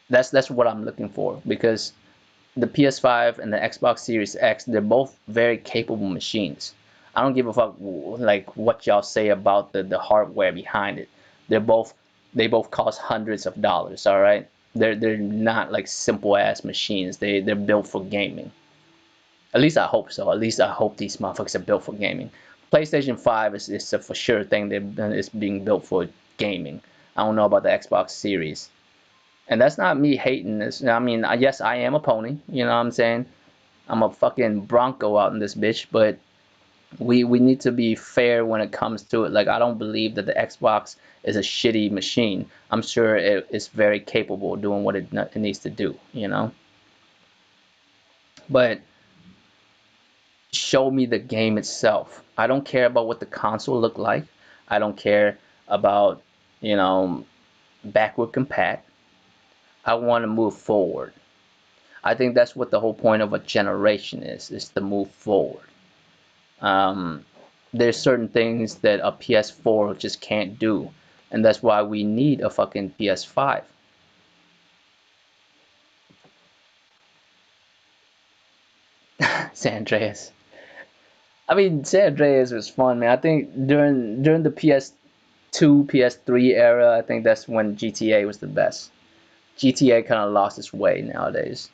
That's what I'm looking for because the PS5 and the Xbox Series X, they're both very capable machines. I don't give a fuck like what y'all say about the hardware behind it. They both cost hundreds of dollars, all right? They're not like simple ass machines. They're built for gaming. At least I hope so. At least I hope these motherfuckers are built for gaming. PlayStation 5 is a for sure thing that is being built for gaming. I don't know about the Xbox Series. And that's not me hating this. I mean, yes, I am a pony. You know what I'm saying? I'm a fucking bronco out in this bitch. But we need to be fair when it comes to it. Like, I don't believe that the Xbox is a shitty machine. I'm sure it's very capable of doing what it needs to do, But show me the game itself. I don't care about what the console look like. I don't care about, you know, backward compat. I want to move forward. I think that's what the whole point of a generation is to move forward. Um, there's certain things that a PS4 just can't do, and that's why we need a fucking PS5. San Andreas. I mean, San Andreas was fun, man. I think during the PS2, PS3 era, I think that's when GTA was the best. GTA kind of lost its way nowadays.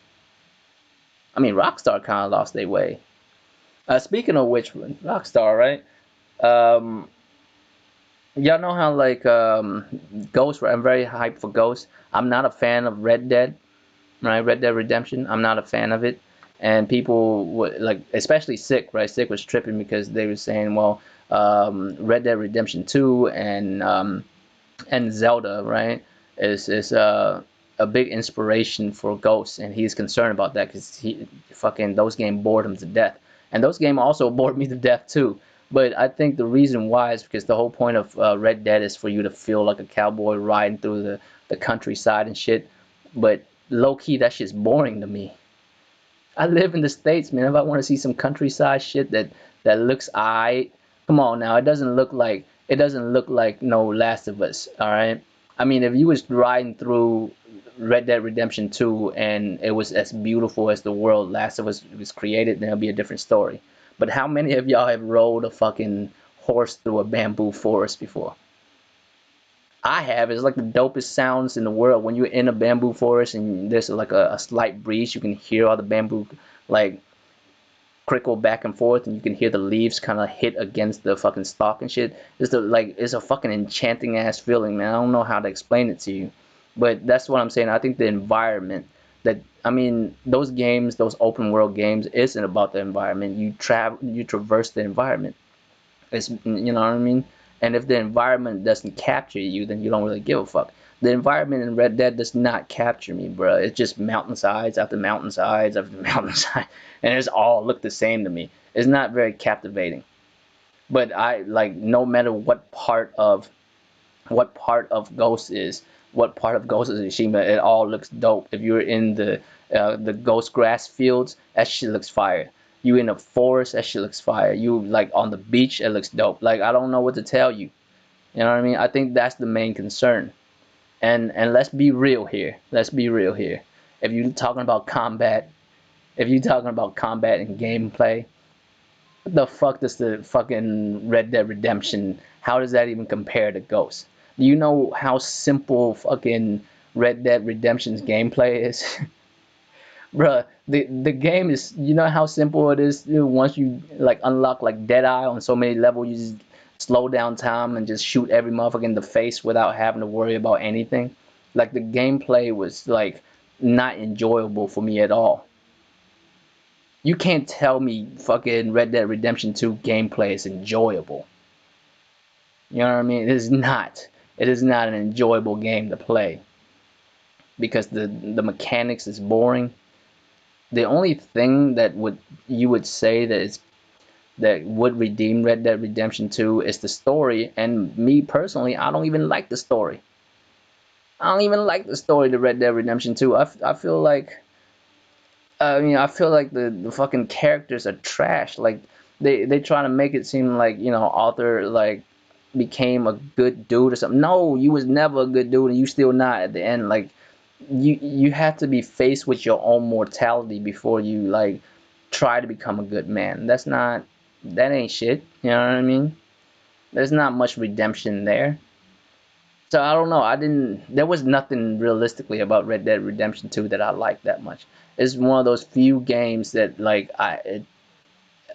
I mean, Rockstar kind of lost their way. Speaking of which, Rockstar, right? Um, y'all know how like Ghost. Right? I'm very hyped for Ghost. I'm not a fan of Red Dead, right? Red Dead Redemption. I'm not a fan of it, and people would like, especially Sick, right? Sick was tripping because they were saying, well, Red Dead Redemption 2 and Zelda, right, is a big inspiration for Ghost, and he's concerned about that because he fucking those games bored him to death, and those games also bored me to death too. But I think the reason why is because the whole point of Red Dead is for you to feel like a cowboy riding through the countryside and shit. But low key, that shit's boring to me. I live in the States, man. If I want to see some countryside shit that looks alright, come on now. It doesn't look like no Last of Us, all right? I mean, if you was riding through Red Dead Redemption 2 and it was as beautiful as the world Last of Us was created, then it'll be a different story. But how many of y'all have rode a fucking horse through a bamboo forest before? I have. It's like the dopest sounds in the world. When you're in a bamboo forest and there's like a slight breeze, you can hear all the bamboo like crickle back and forth, and you can hear the leaves kind of hit against the fucking stalk and shit. It's a fucking enchanting ass feeling, man. I don't know how to explain it to you. But that's what I'm saying. I think the environment that I mean, those games, those open world games, isn't about the environment. You traverse the environment. It's you know what I mean. And if the environment doesn't capture you, then you don't really give a fuck. The environment in Red Dead does not capture me, bro. It's just mountainsides after mountainsides after mountainside, and it's all look the same to me. It's not very captivating. But I like no matter what part of Ghost is, what part of Ghost is Tsushima, it all looks dope. If you're in the Ghost grass fields, that shit looks fire. You in a forest, that shit looks fire. You like on the beach, it looks dope. Like I don't know what to tell you. You know what I mean? I think that's the main concern. And let's be real here. Let's be real here. If you're talking about combat, if you're talking about combat and gameplay, what the fuck does the fucking Red Dead Redemption? How does that even compare to Ghost? Do you know how simple fucking Red Dead Redemption's gameplay is? Bruh, the game is, you know how simple it is once you like unlock like Deadeye on so many levels, you just slow down time and just shoot every motherfucker in the face without having to worry about anything. Like the gameplay was like not enjoyable for me at all. You can't tell me fucking Red Dead Redemption 2 gameplay is enjoyable. You know what I mean? It is not. It is not an enjoyable game to play because the mechanics is boring. The only thing that would you would say that would redeem Red Dead Redemption 2 is the story, and me personally, I don't even like the story. I don't even like the story to Red Dead Redemption 2. I feel like I feel like the fucking characters are trash. Like they try to make it seem like Arthur like became a good dude or something. No, you was never a good dude, and you still not at the end. Like you have to be faced with your own mortality before you like try to become a good man. That ain't shit. You know what I mean? There's not much redemption there. So I don't know. I didn't. There was nothing realistically about Red Dead Redemption 2 that I liked that much. It's one of those few games that like I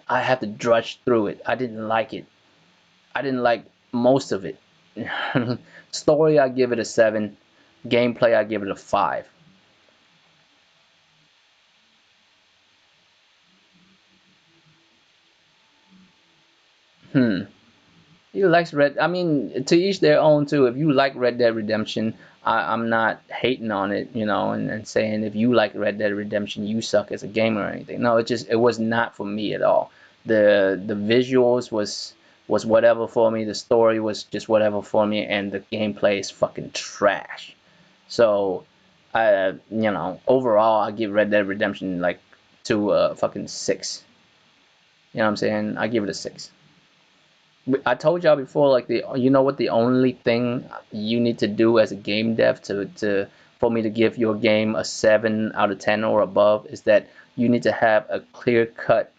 have to drudge through it. I didn't like it. I didn't like most of it. Story, I give it a 7. Gameplay, I give it a 5. Hmm. You like Red? I mean, to each their own too. If you like Red Dead Redemption, I'm not hating on it, and saying if you like Red Dead Redemption, you suck as a gamer or anything. No, it was not for me at all. The visuals was whatever for me. The story was just whatever for me, and the gameplay is fucking trash. So, overall, I give Red Dead Redemption like to fucking 6. You know what I'm saying? I give it a 6. I told y'all before, like you know what the only thing you need to do as a game dev to for me to give your game a 7 out of 10 or above is that you need to have a clear cut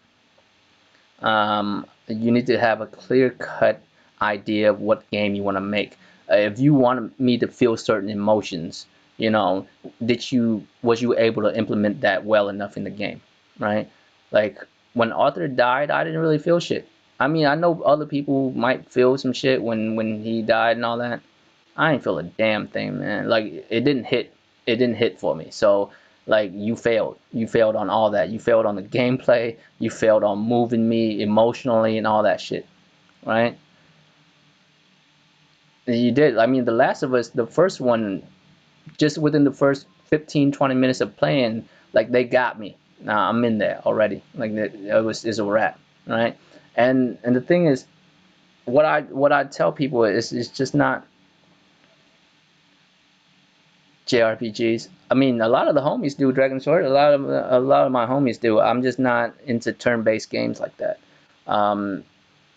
you need to have a clear cut idea of what game you want to make. If you want me to feel certain emotions, was you able to implement that well enough in the game, right? Like when Arthur died, I didn't really feel shit. I mean, I know other people might feel some shit when he died and all that. I ain't feel a damn thing, man. Like it didn't hit for me. So like you failed. You failed on all that. You failed on the gameplay. You failed on moving me emotionally and all that shit, right? You did. I mean, The Last of Us, the first one, just within the first 15, 20 minutes of playing, like they got me. Nah, I'm in there already. Like it's a wrap, right? And the thing is, what I tell people is just not JRPGs. I mean, a lot of the homies do Dragon Sword. A lot of my homies do. I'm just not into turn-based games like that. Um,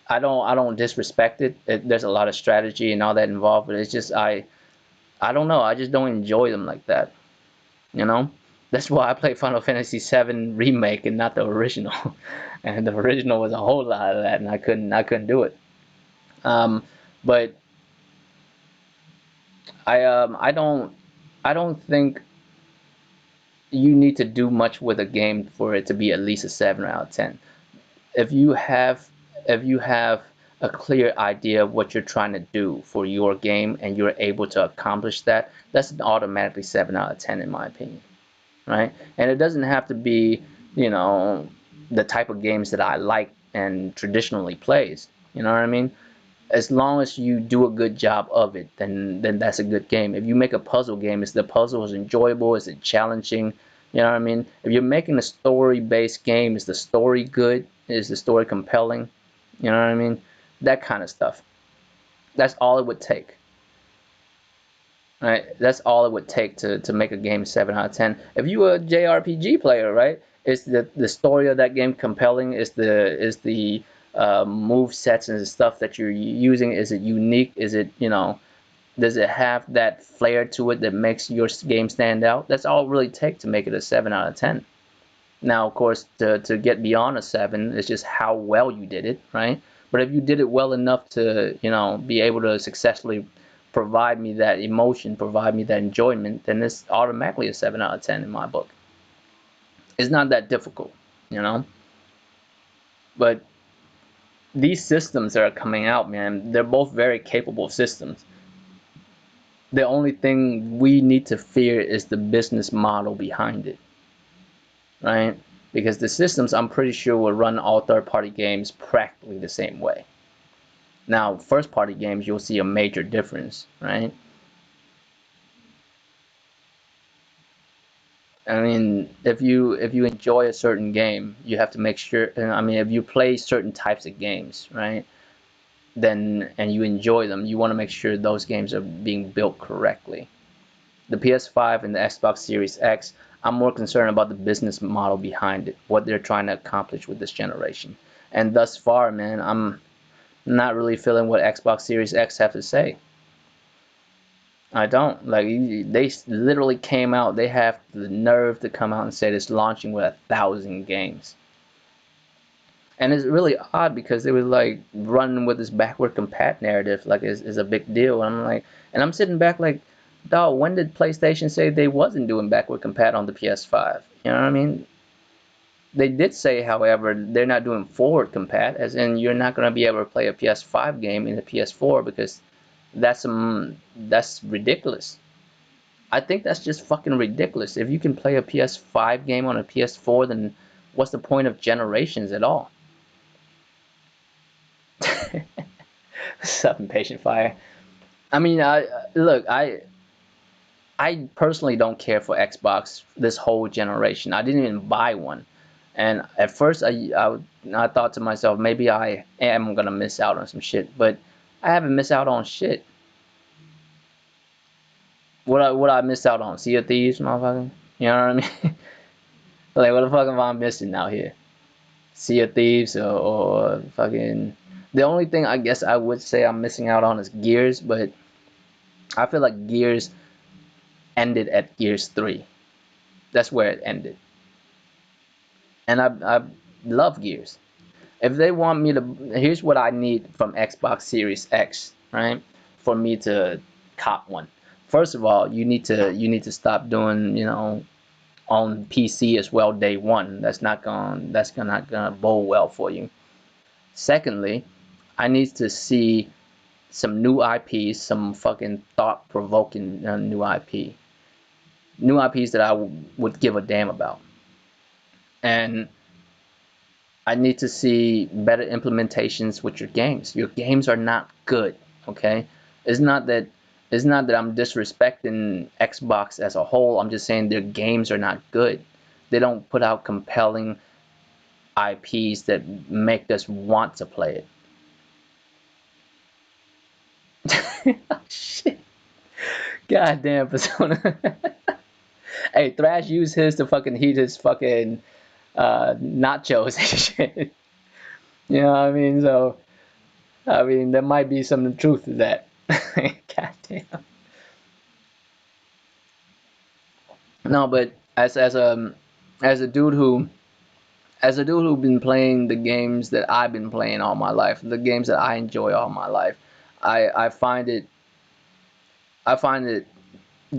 I don't disrespect it. There's a lot of strategy and all that involved, but it's just I don't know. I just don't enjoy them like that. You know. That's why I play Final Fantasy VII remake and not the original. And the original was a whole lot of that, and I couldn't do it. Um, but I don't think you need to do much with a game for it to be at least a 7 out of 10. If you have if you have a clear idea of what you're trying to do for your game and you're able to accomplish that, that's an automatically 7 out of 10 in my opinion, right? And it doesn't have to be, you know, the type of games that I like and traditionally plays. You know what I mean? As long as you do a good job of it, then that's a good game. If you make a puzzle game, is the puzzle is enjoyable? Is it challenging? You know what I mean? If you're making a story-based game, is the story good? Is the story compelling? You know what I mean? That kind of stuff. That's all it would take. Right? That's all it would take to make a game 7 out of 10. If you were a JRPG player, right? Is the story of that game compelling? Is the move sets and the stuff that you're using, is it unique? Is it, you know, does it have that flair to it that makes your game stand out? That's all it really takes to make it a 7 out of 10. Now, of course, to get beyond a 7 is just how well you did it, right? But if you did it well enough to, you know, be able to successfully provide me that emotion, provide me that enjoyment, then it's automatically a 7 out of 10 in my book. It's not that difficult, you know? But these systems that are coming out, man, they're both very capable systems. The only thing we need to fear is the business model behind it, right? Because the systems, I'm pretty sure, will run all third-party games practically the same way. Now, first-party games, you'll see a major difference, right? I mean, if you enjoy a certain game, you have to make sure. I mean, if you play certain types of games, right? Then and you enjoy them, you want to make sure those games are being built correctly. The PS5 and the Xbox Series X, I'm more concerned about the business model behind it, what they're trying to accomplish with this generation. And thus far, man, I'm not really feeling what Xbox Series X have to say. I don't. Like, they literally came out, they have the nerve to come out and say it's launching with 1,000 games. And it's really odd because they were like running with this backward compat narrative, like is a big deal. And I'm like, and I'm sitting back like, dog, when did PlayStation say they wasn't doing backward compat on the PS5? You know what I mean? They did say, however, they're not doing forward compat, as in you're not going to be able to play a PS5 game in the PS4 because that's ridiculous. I think that's just fucking ridiculous. If you can play a PS5 game on a PS4, then what's the point of generations at all? What's up, Impatient Fire? I mean, look, I personally don't care for Xbox this whole generation. I didn't even buy one, and at first I thought to myself maybe I am gonna miss out on some shit, but I haven't missed out on shit. What I missed out on? Sea of Thieves, motherfucker. You know what I mean? Like, what the fuck am I missing out here? Sea of Thieves or fucking. The only thing I guess I would say I'm missing out on is Gears, but I feel like Gears ended at Gears 3. That's where it ended. And I love Gears. If they want me to, here's what I need from Xbox Series X, right? For me to cop one. First of all, you need to stop doing, you know, on PC as well day one. That's not gonna bode well for you. Secondly, I need to see some new IPs, some fucking thought-provoking new new IPs that I would give a damn about, and I need to see better implementations with your games. Your games are not good, okay? It's not that it's not that I'm disrespecting Xbox as a whole. I'm just saying their games are not good. They don't put out compelling IPs that make us want to play it. Oh, shit. Goddamn Persona. Hey, Thrash used his to fucking heat his fucking nachos and shit. You know what I mean? So, I mean, there might be some truth to that. Goddamn. No, but as a dude who as a dude who's been playing the games that I've been playing all my life, the games that I enjoy all my life, I find it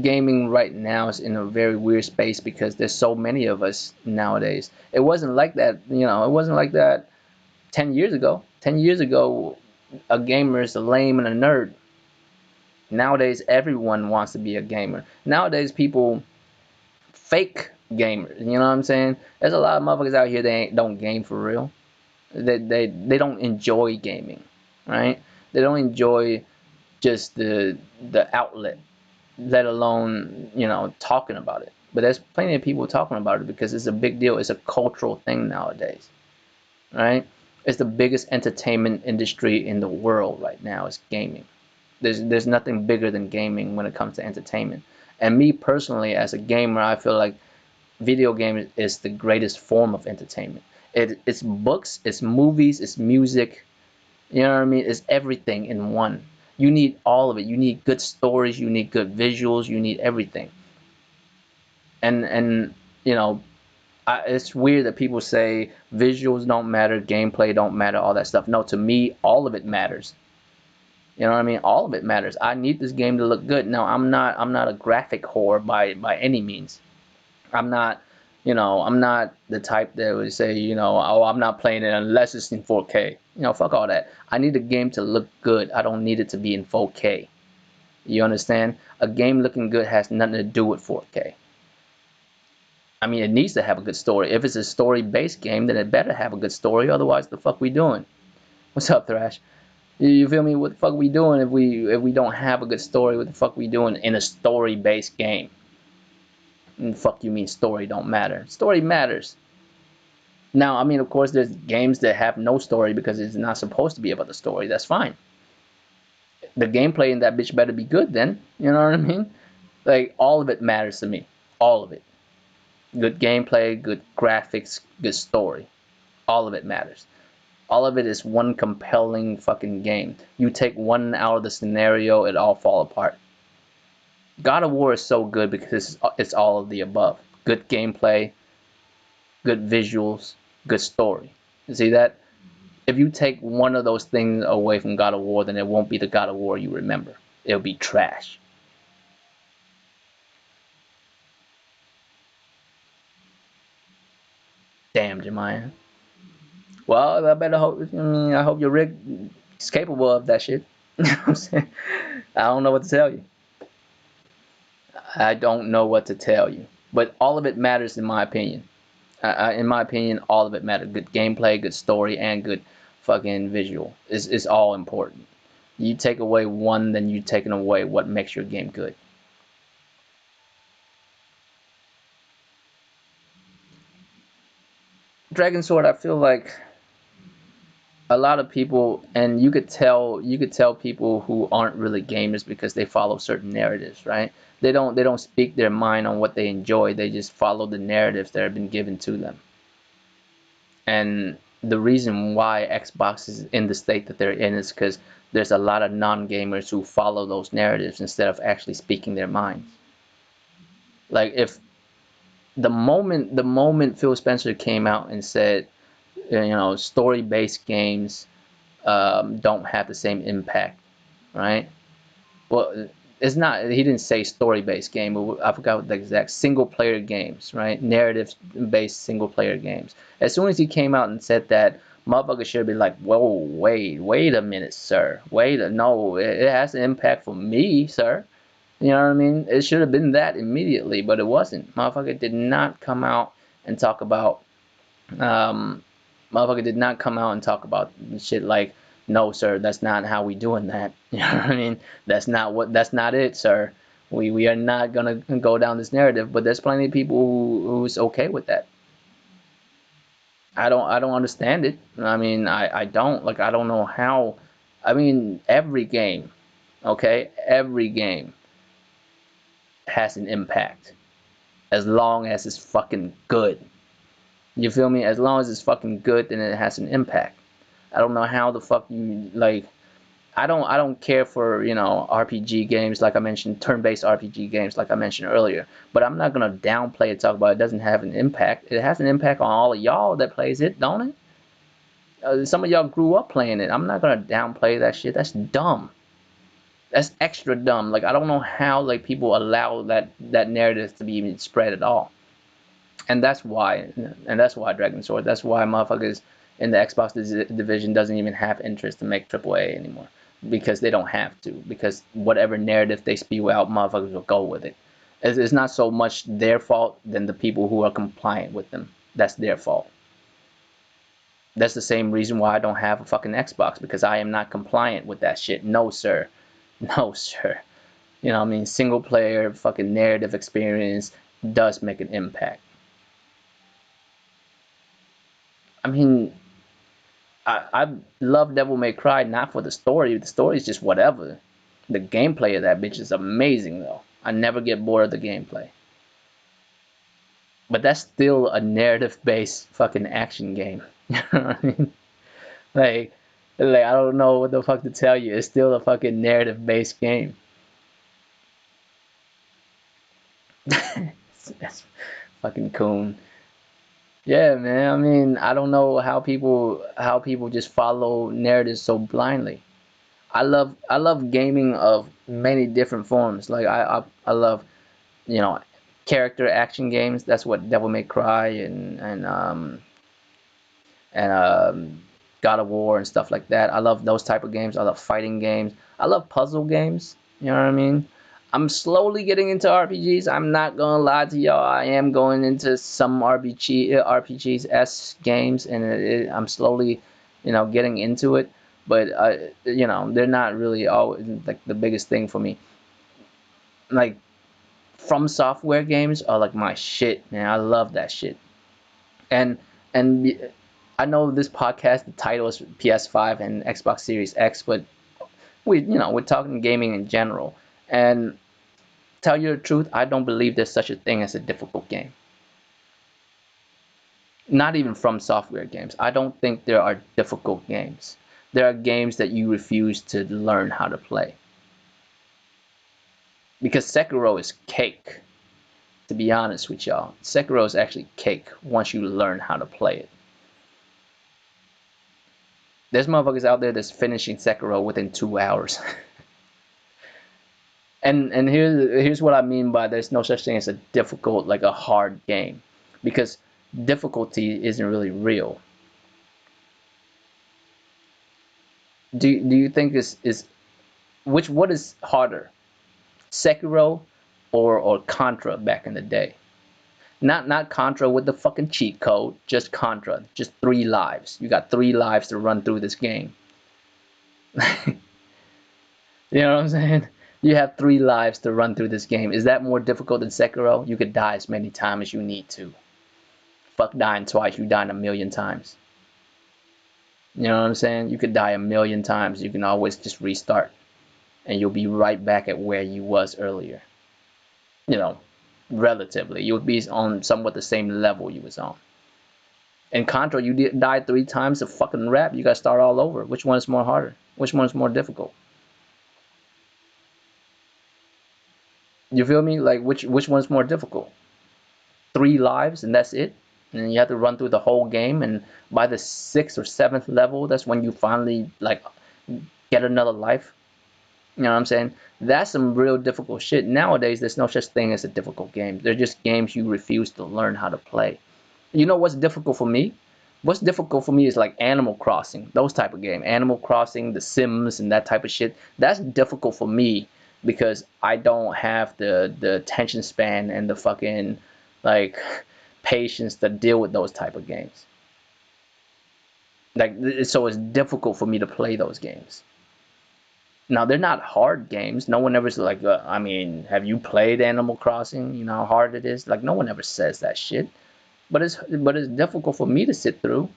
gaming right now is in a very weird space because there's so many of us nowadays. It wasn't like that, you know, it wasn't like that 10 years ago. 10 years ago, a gamer is a lame and a nerd. Nowadays, everyone wants to be a gamer. Nowadays, people fake gamers. You know what I'm saying? There's a lot of motherfuckers out here that don't game for real. They don't enjoy gaming, right? They don't enjoy just the outlet, let alone talking about it. But there's plenty of people talking about it because it's a big deal. It's a cultural thing nowadays, right? It's the biggest entertainment industry in the world right now. Is gaming. There's nothing bigger than gaming when it comes to entertainment. And me personally, as a gamer, I feel like video game is the greatest form of entertainment. It's books, it's movies, it's music. You know what I mean? It's everything in one. You need all of it. You need good stories. You need good visuals. You need everything. And you know, it's weird that people say visuals don't matter, gameplay don't matter, all that stuff. No, to me, all of it matters. You know what I mean? All of it matters. I need this game to look good. Now, I'm not a graphic whore by any means. I'm not, I'm not the type that would say, oh, I'm not playing it unless it's in 4K. Fuck all that. I need the game to look good. I don't need it to be in 4K. You understand? A game looking good has nothing to do with 4K. I mean, it needs to have a good story. If it's a story-based game, then it better have a good story. Otherwise, the fuck we doing? What's up, Thrash? You feel me? What the fuck we doing if we don't have a good story? What the fuck we doing in a story-based game? And fuck you mean story don't matter? Story matters. Now, I mean, of course, there's games that have no story because it's not supposed to be about the story. That's fine. The gameplay in that bitch better be good then. You know what I mean? Like, all of it matters to me. All of it. Good gameplay, good graphics, good story. All of it matters. All of it is one compelling fucking game. You take one out of the scenario, it all fall apart. God of War is so good because it's all of the above. Good gameplay, good visuals, good story. You see that? If you take one of those things away from God of War, then it won't be the God of War you remember. It'll be trash. Damn, Jemiah. Well, I better hope. I mean, I hope your rig is capable of that shit. You know what I'm saying? I don't know what to tell you. I don't know what to tell you. But all of it matters in my opinion. In my opinion, all of it matters. Good gameplay, good story, and good fucking visual. It's all important. You take away one, then you're taking away what makes your game good. Dragon Sword, I feel like a lot of people, and you could tell people who aren't really gamers because they follow certain narratives, right? They don't speak their mind on what they enjoy. They just follow the narratives that have been given to them. And the reason why Xbox is in the state that they're in is because there's a lot of non-gamers who follow those narratives instead of actually speaking their minds. Like if the moment Phil Spencer came out and said, story-based games don't have the same impact, right? Well, it's not. He didn't say story-based game. I forgot what the exact single-player games, right? Narrative-based single-player games. As soon as he came out and said that, motherfucker should be like, "Whoa, wait a minute, sir. No, it has an impact for me, sir." You know what I mean? It should have been that immediately, but it wasn't. Motherfucker did not come out and talk about um, motherfucker did not come out and talk about shit like, no, sir, that's not how we doing that. You know what I mean? That's not it, sir. We are not gonna go down this narrative, but there's plenty of people who's okay with that. I don't understand it. I mean, I don't like I don't know how. I mean, every game, okay, every game has an impact as long as it's fucking good. You feel me? As long as it's fucking good, then it has an impact. I don't know how the fuck you like. I don't care for RPG games like I mentioned, turn-based RPG games like I mentioned earlier. But I'm not gonna downplay it, talk about it doesn't have an impact. It has an impact on all of y'all that plays it, don't it? Some of y'all grew up playing it. I'm not gonna downplay that shit. That's dumb. That's extra dumb. Like I don't know how like people allow that narrative to be even spread at all. And that's why Dragon Sword. That's why motherfuckers in the Xbox division doesn't even have interest to make AAA anymore because they don't have to, because whatever narrative they spew out, motherfuckers will go with it. It's not so much their fault than the people who are compliant with them. That's their fault. That's the same reason why I don't have a fucking Xbox, because I am not compliant with that shit. No, sir. No, sir. You know what I mean? Single player fucking narrative experience does make an impact. I mean, I love Devil May Cry not for the story. The story is just whatever. The gameplay of that bitch is amazing though. I never get bored of the gameplay. But that's still a narrative based fucking action game. You know what I mean? Like, I don't know what the fuck to tell you. It's still a fucking narrative based game. That's fucking coon. Yeah, man. I mean, I don't know how people just follow narratives so blindly. I love gaming of many different forms. Like I love, you know, character action games. That's what Devil May Cry and God of War and stuff like that. I love those type of games. I love fighting games. I love puzzle games. You know what I mean? I'm slowly getting into RPGs. I'm not gonna lie to y'all. I am going into some RPGs s games, and I'm slowly, getting into it. But they're not really always like the biggest thing for me. Like from software games are like my shit, man. I love that shit. And and I know this podcast, the title is PS5 and Xbox Series X, but we're talking gaming in general. And tell you the truth, I don't believe there's such a thing as a difficult game. Not even from software games. I don't think there are difficult games. There are games that you refuse to learn how to play. Because Sekiro is cake, to be honest with y'all. Sekiro is actually cake once you learn how to play it. There's motherfuckers out there that's finishing Sekiro within 2 hours. And here's what I mean by there's no such thing as a difficult, like a hard game, because difficulty isn't really real. Do you think is what is harder, Sekiro or Contra back in the day? Not Contra with the fucking cheat code, just Contra, just 3 lives. You got 3 lives to run through this game. You know what I'm saying? You have 3 lives to run through this game. Is that more difficult than Sekiro? You could die as many times as you need to. Fuck dying twice, you dying a million times. You know what I'm saying? You could die a million times. You can always just restart. And you'll be right back at where you was earlier. You know, relatively. You'll be on somewhat the same level you was on. In Contra, you died 3 times to fucking rap. You gotta start all over. Which one is more harder? Which one is more difficult? You feel me? Like which one's more difficult? 3 lives and that's it? And you have to run through the whole game, and by the 6th or 7th level, that's when you finally like get another life. You know what I'm saying? That's some real difficult shit. Nowadays, there's no such thing as a difficult game. They're just games you refuse to learn how to play. You know what's difficult for me? What's difficult for me is like Animal Crossing, those type of game. Animal Crossing, The Sims, and that type of shit. That's difficult for me because I don't have the attention span and the fucking like patience to deal with those type of games. Like so, it's difficult for me to play those games. Now they're not hard games. No one ever's like, I mean, have you played Animal Crossing? You know how hard it is. Like no one ever says that shit. But it's difficult for me to sit through.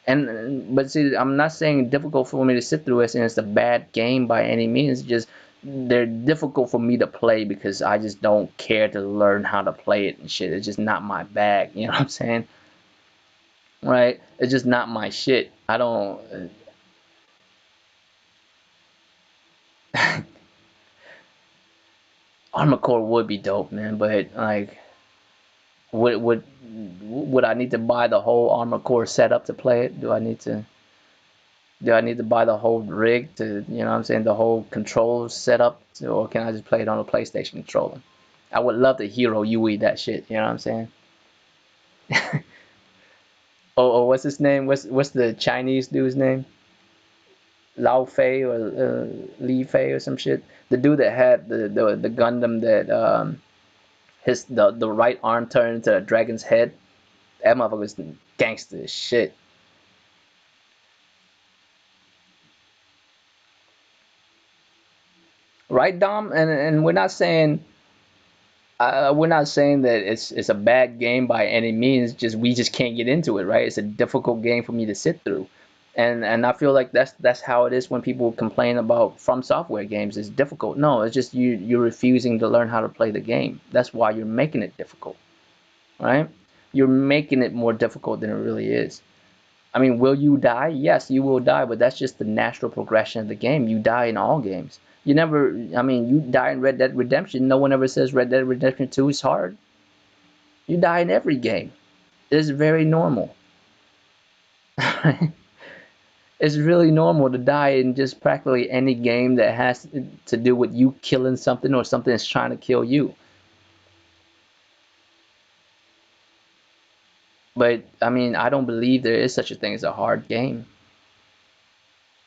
And but see, I'm not saying difficult for me to sit through as in it's a bad game by any means. It's just they're difficult for me to play because I just don't care to learn how to play it and shit. It's just not my bag. You know what I'm saying? Right? It's just not my shit. I don't. Armor Core would be dope, man. But like, would would would I need to buy the whole Armor Core setup to play it? Do I need to buy the whole rig to, you know what I'm saying, the whole control setup, or can I just play it on a PlayStation controller? I would love to Hero UE that shit, you know what I'm saying? Oh, what's his name? What's the Chinese dude's name? Lao Fei or Li Fei or some shit. The dude that had the Gundam that his the right arm turned into a dragon's head. That motherfucker was gangster as shit. Right, Dom? And we're not saying that it's a bad game by any means. Just we just can't get into it, right? It's a difficult game for me to sit through, and I feel like that's how it is when people complain about From Software games. It's difficult. No, it's just you're refusing to learn how to play the game. That's why you're making it difficult, right? You're making it more difficult than it really is. I mean, will you die? Yes, you will die, but that's just the natural progression of the game. You die in all games. You never, I mean, you die in Red Dead Redemption. No one ever says Red Dead Redemption 2 is hard. You die in every game. It's very normal. It's really normal to die in just practically any game that has to do with you killing something or something that's trying to kill you. But I mean, I don't believe there is such a thing as a hard game.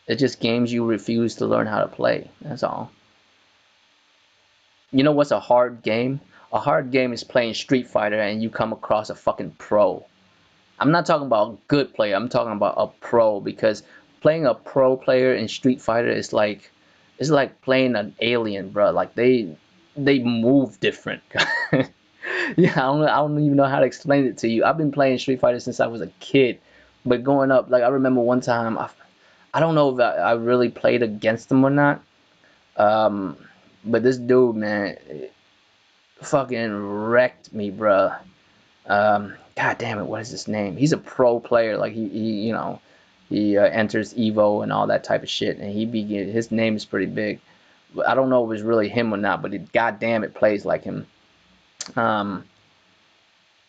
It's just games you refuse to learn how to play. That's all. You know what's a hard game? A hard game is playing Street Fighter and you come across a fucking pro. I'm not talking about a good player. I'm talking about a pro because playing a pro player in Street Fighter is like it's like playing an alien, bro. Like they move different. Yeah, I don't even know how to explain it to you. I've been playing Street Fighter since I was a kid, but growing up, like I remember one time, I don't know if I really played against them or not. Um, but this dude, man, fucking wrecked me, bruh. God damn it, what is his name? He's a pro player. Like he enters Evo and all that type of shit, and his name is pretty big. But I don't know if it's really him or not, but god damn it plays like him. Um,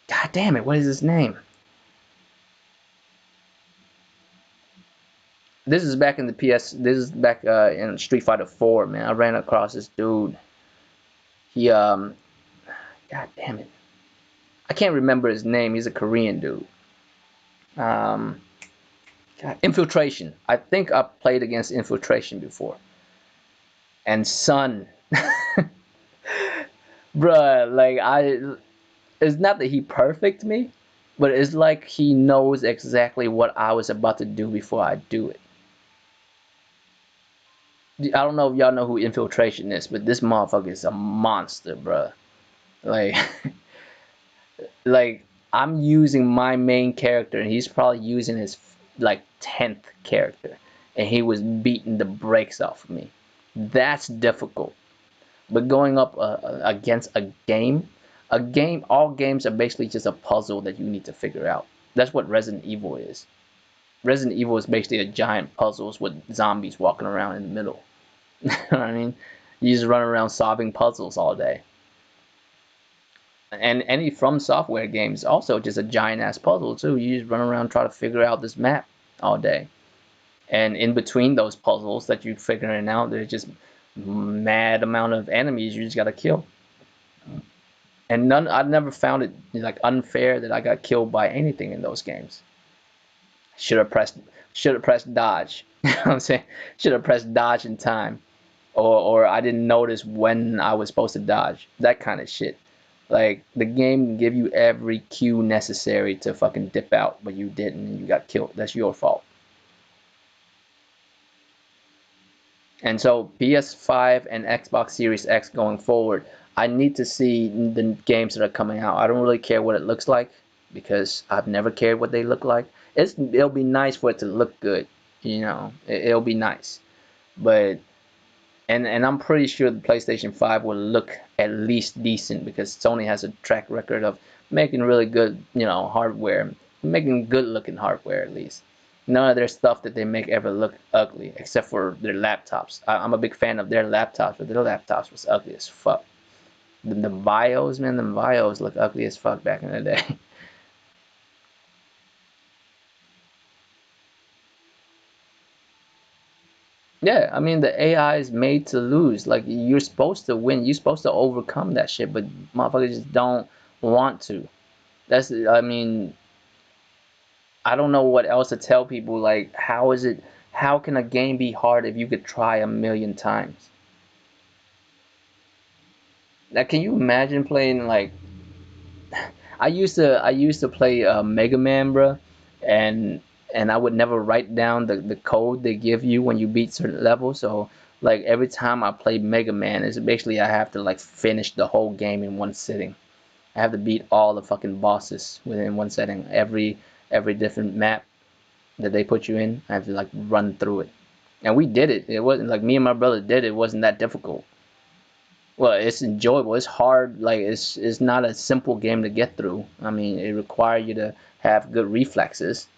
God damn it, what is his name? This is back in the PS. This is back in Street Fighter 4, man. I ran across this dude. He God damn it, I can't remember his name. He's a Korean dude. Um, God, Infiltration. I think I played against Infiltration before. And son, bruh, like it's not that he perfect me, but it's like he knows exactly what I was about to do before I do it. I don't know if y'all know who Infiltration is, but this motherfucker is a monster, bruh. Like, like I'm using my main character, and he's probably using his like 10th character, and he was beating the brakes off of me. That's difficult. But going up against a game, all games are basically just a puzzle that you need to figure out. That's what Resident Evil is. Resident Evil is basically a giant puzzle with zombies walking around in the middle. You know what I mean? You just run around solving puzzles all day. And any From Software games also just a giant ass puzzle too. You just run around try to figure out this map all day. And in between those puzzles that you're figuring out, there's just mad amount of enemies you just gotta kill. And I've never found it like unfair that I got killed by anything in those games. Should have pressed should have pressed dodge. You know what I'm saying? Should have pressed dodge in time. Or I didn't notice when I was supposed to dodge. That kind of shit. Like the game can give you every cue necessary to fucking dip out, but you didn't and you got killed. That's your fault. And so PS5 and Xbox Series X going forward, I need to see the games that are coming out. I don't really care what it looks like because I've never cared what they look like. It'll be nice for it to look good, you know. It'll be nice. But and I'm pretty sure the PlayStation 5 will look at least decent because Sony has a track record of making really good, hardware, making good looking hardware at least. None of their stuff that they make ever look ugly, except for their laptops. I'm a big fan of their laptops, but their laptops was ugly as fuck. The bios, man, the bios look ugly as fuck back in the day. Yeah, I mean the AI is made to lose. Like you're supposed to win. You're supposed to overcome that shit, but motherfuckers just don't want to. That's I mean I don't know what else to tell people. Like, how is it? How can a game be hard if you could try a million times? Like, can you imagine playing like I used to play Mega Man, bro, and I would never write down the code they give you when you beat certain levels. So like every time I play Mega Man, it's basically I have to like finish the whole game in one sitting. I have to beat all the fucking bosses within one setting. Every different map that they put you in, I have to like run through it. And we did it. It wasn't like me and my brother did it. It wasn't that difficult. Well, it's enjoyable. It's hard. Like it's not a simple game to get through. I mean, it requires you to have good reflexes.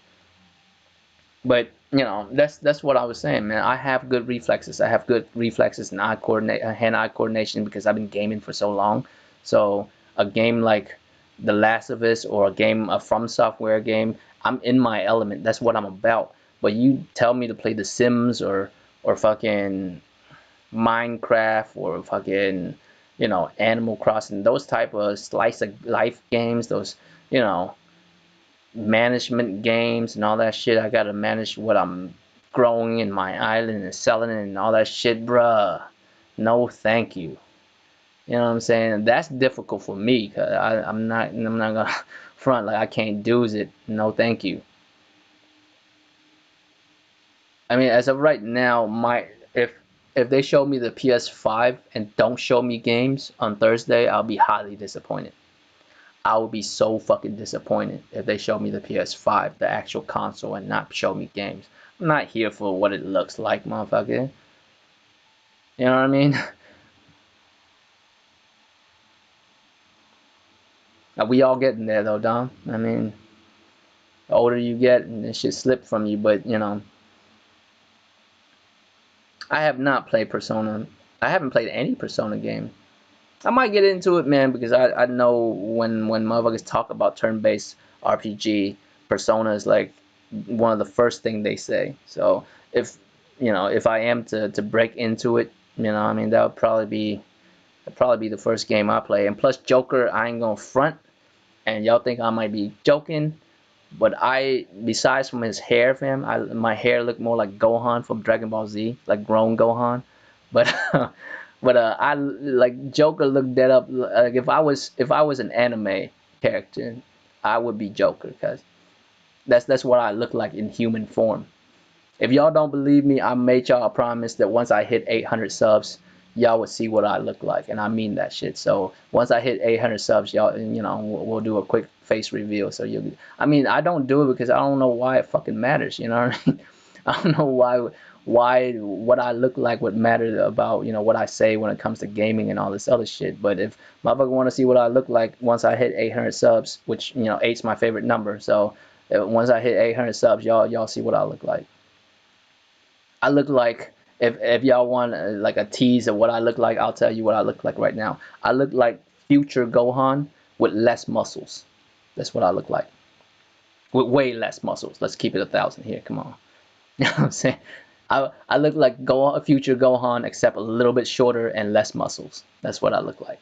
But that's what I was saying, man. I have good reflexes. I have good reflexes and hand-eye coordination because I've been gaming for so long. So a game like The Last of Us or a game, a From Software game, I'm in my element. That's what I'm about. But you tell me to play The Sims or fucking Minecraft or fucking Animal Crossing, those type of slice of life games, those you know management games and all that shit. I gotta manage what I'm growing in my island and selling it and all that shit, bruh. No, thank you. You know what I'm saying? That's difficult for me because I'm not gonna front like I can't do it. No, thank you. I mean, as of right now, if they show me the PS5 and don't show me games on Thursday, I'll be highly disappointed. I would be so fucking disappointed if they show me the PS5, the actual console, and not show me games. I'm not here for what it looks like, motherfucker. You know what I mean? We all getting there though, Dom. I mean, the older you get, and this shit slip from you. But I have not played Persona. I haven't played any Persona game. I might get into it, man, because I know when motherfuckers talk about turn-based RPG, Persona is like one of the first thing they say. So if I am to break into it, I mean that'll probably be the first game I play. And plus Joker, I ain't gonna front, and y'all think I might be joking, but besides from his hair, fam, my hair looked more like Gohan from Dragon Ball Z, like grown Gohan. But I like Joker looked that up. Like if I was an anime character, I would be Joker because that's what I look like in human form. If y'all don't believe me, I made y'all a promise that once I hit 800 subs, y'all would see what I look like, and I mean that shit. So once I hit 800 subs, y'all, we'll do a quick face reveal. So I mean, I don't do it because I don't know why it fucking matters. You know what I mean? I don't know why what I look like would matter about what I say when it comes to gaming and all this other shit. But if motherfucker want to see what I look like once I hit 800 subs, which eight's my favorite number, so once I hit 800 subs, y'all see what I look like. I look like if y'all want like a tease of what I look like, I'll tell you what I look like right now. I look like future Gohan with less muscles. That's what I look like. With way less muscles. Let's keep it 1,000 here. Come on. You know what I'm saying? I look like future Gohan except a little bit shorter and less muscles. That's what I look like.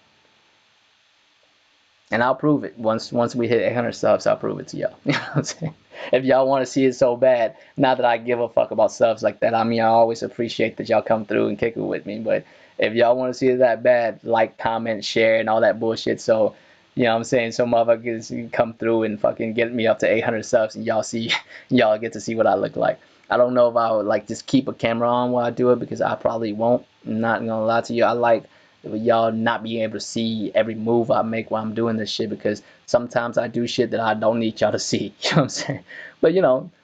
And I'll prove it once we hit 800 subs. I'll prove it to y'all. You know what I'm saying? If y'all want to see it so bad, not that I give a fuck about subs like that. I mean, I always appreciate that y'all come through and kick it with me. But if y'all want to see it that bad, like, comment, share, and all that bullshit. So, you know what I'm saying? So motherfuckers can come through and fucking get me up to 800 subs, and y'all get to see what I look like. I don't know if I would like just keep a camera on while I do it because I probably won't. I'm not gonna lie to you. I like y'all not being able to see every move I make while I'm doing this shit because sometimes I do shit that I don't need y'all to see. You know what I'm saying? But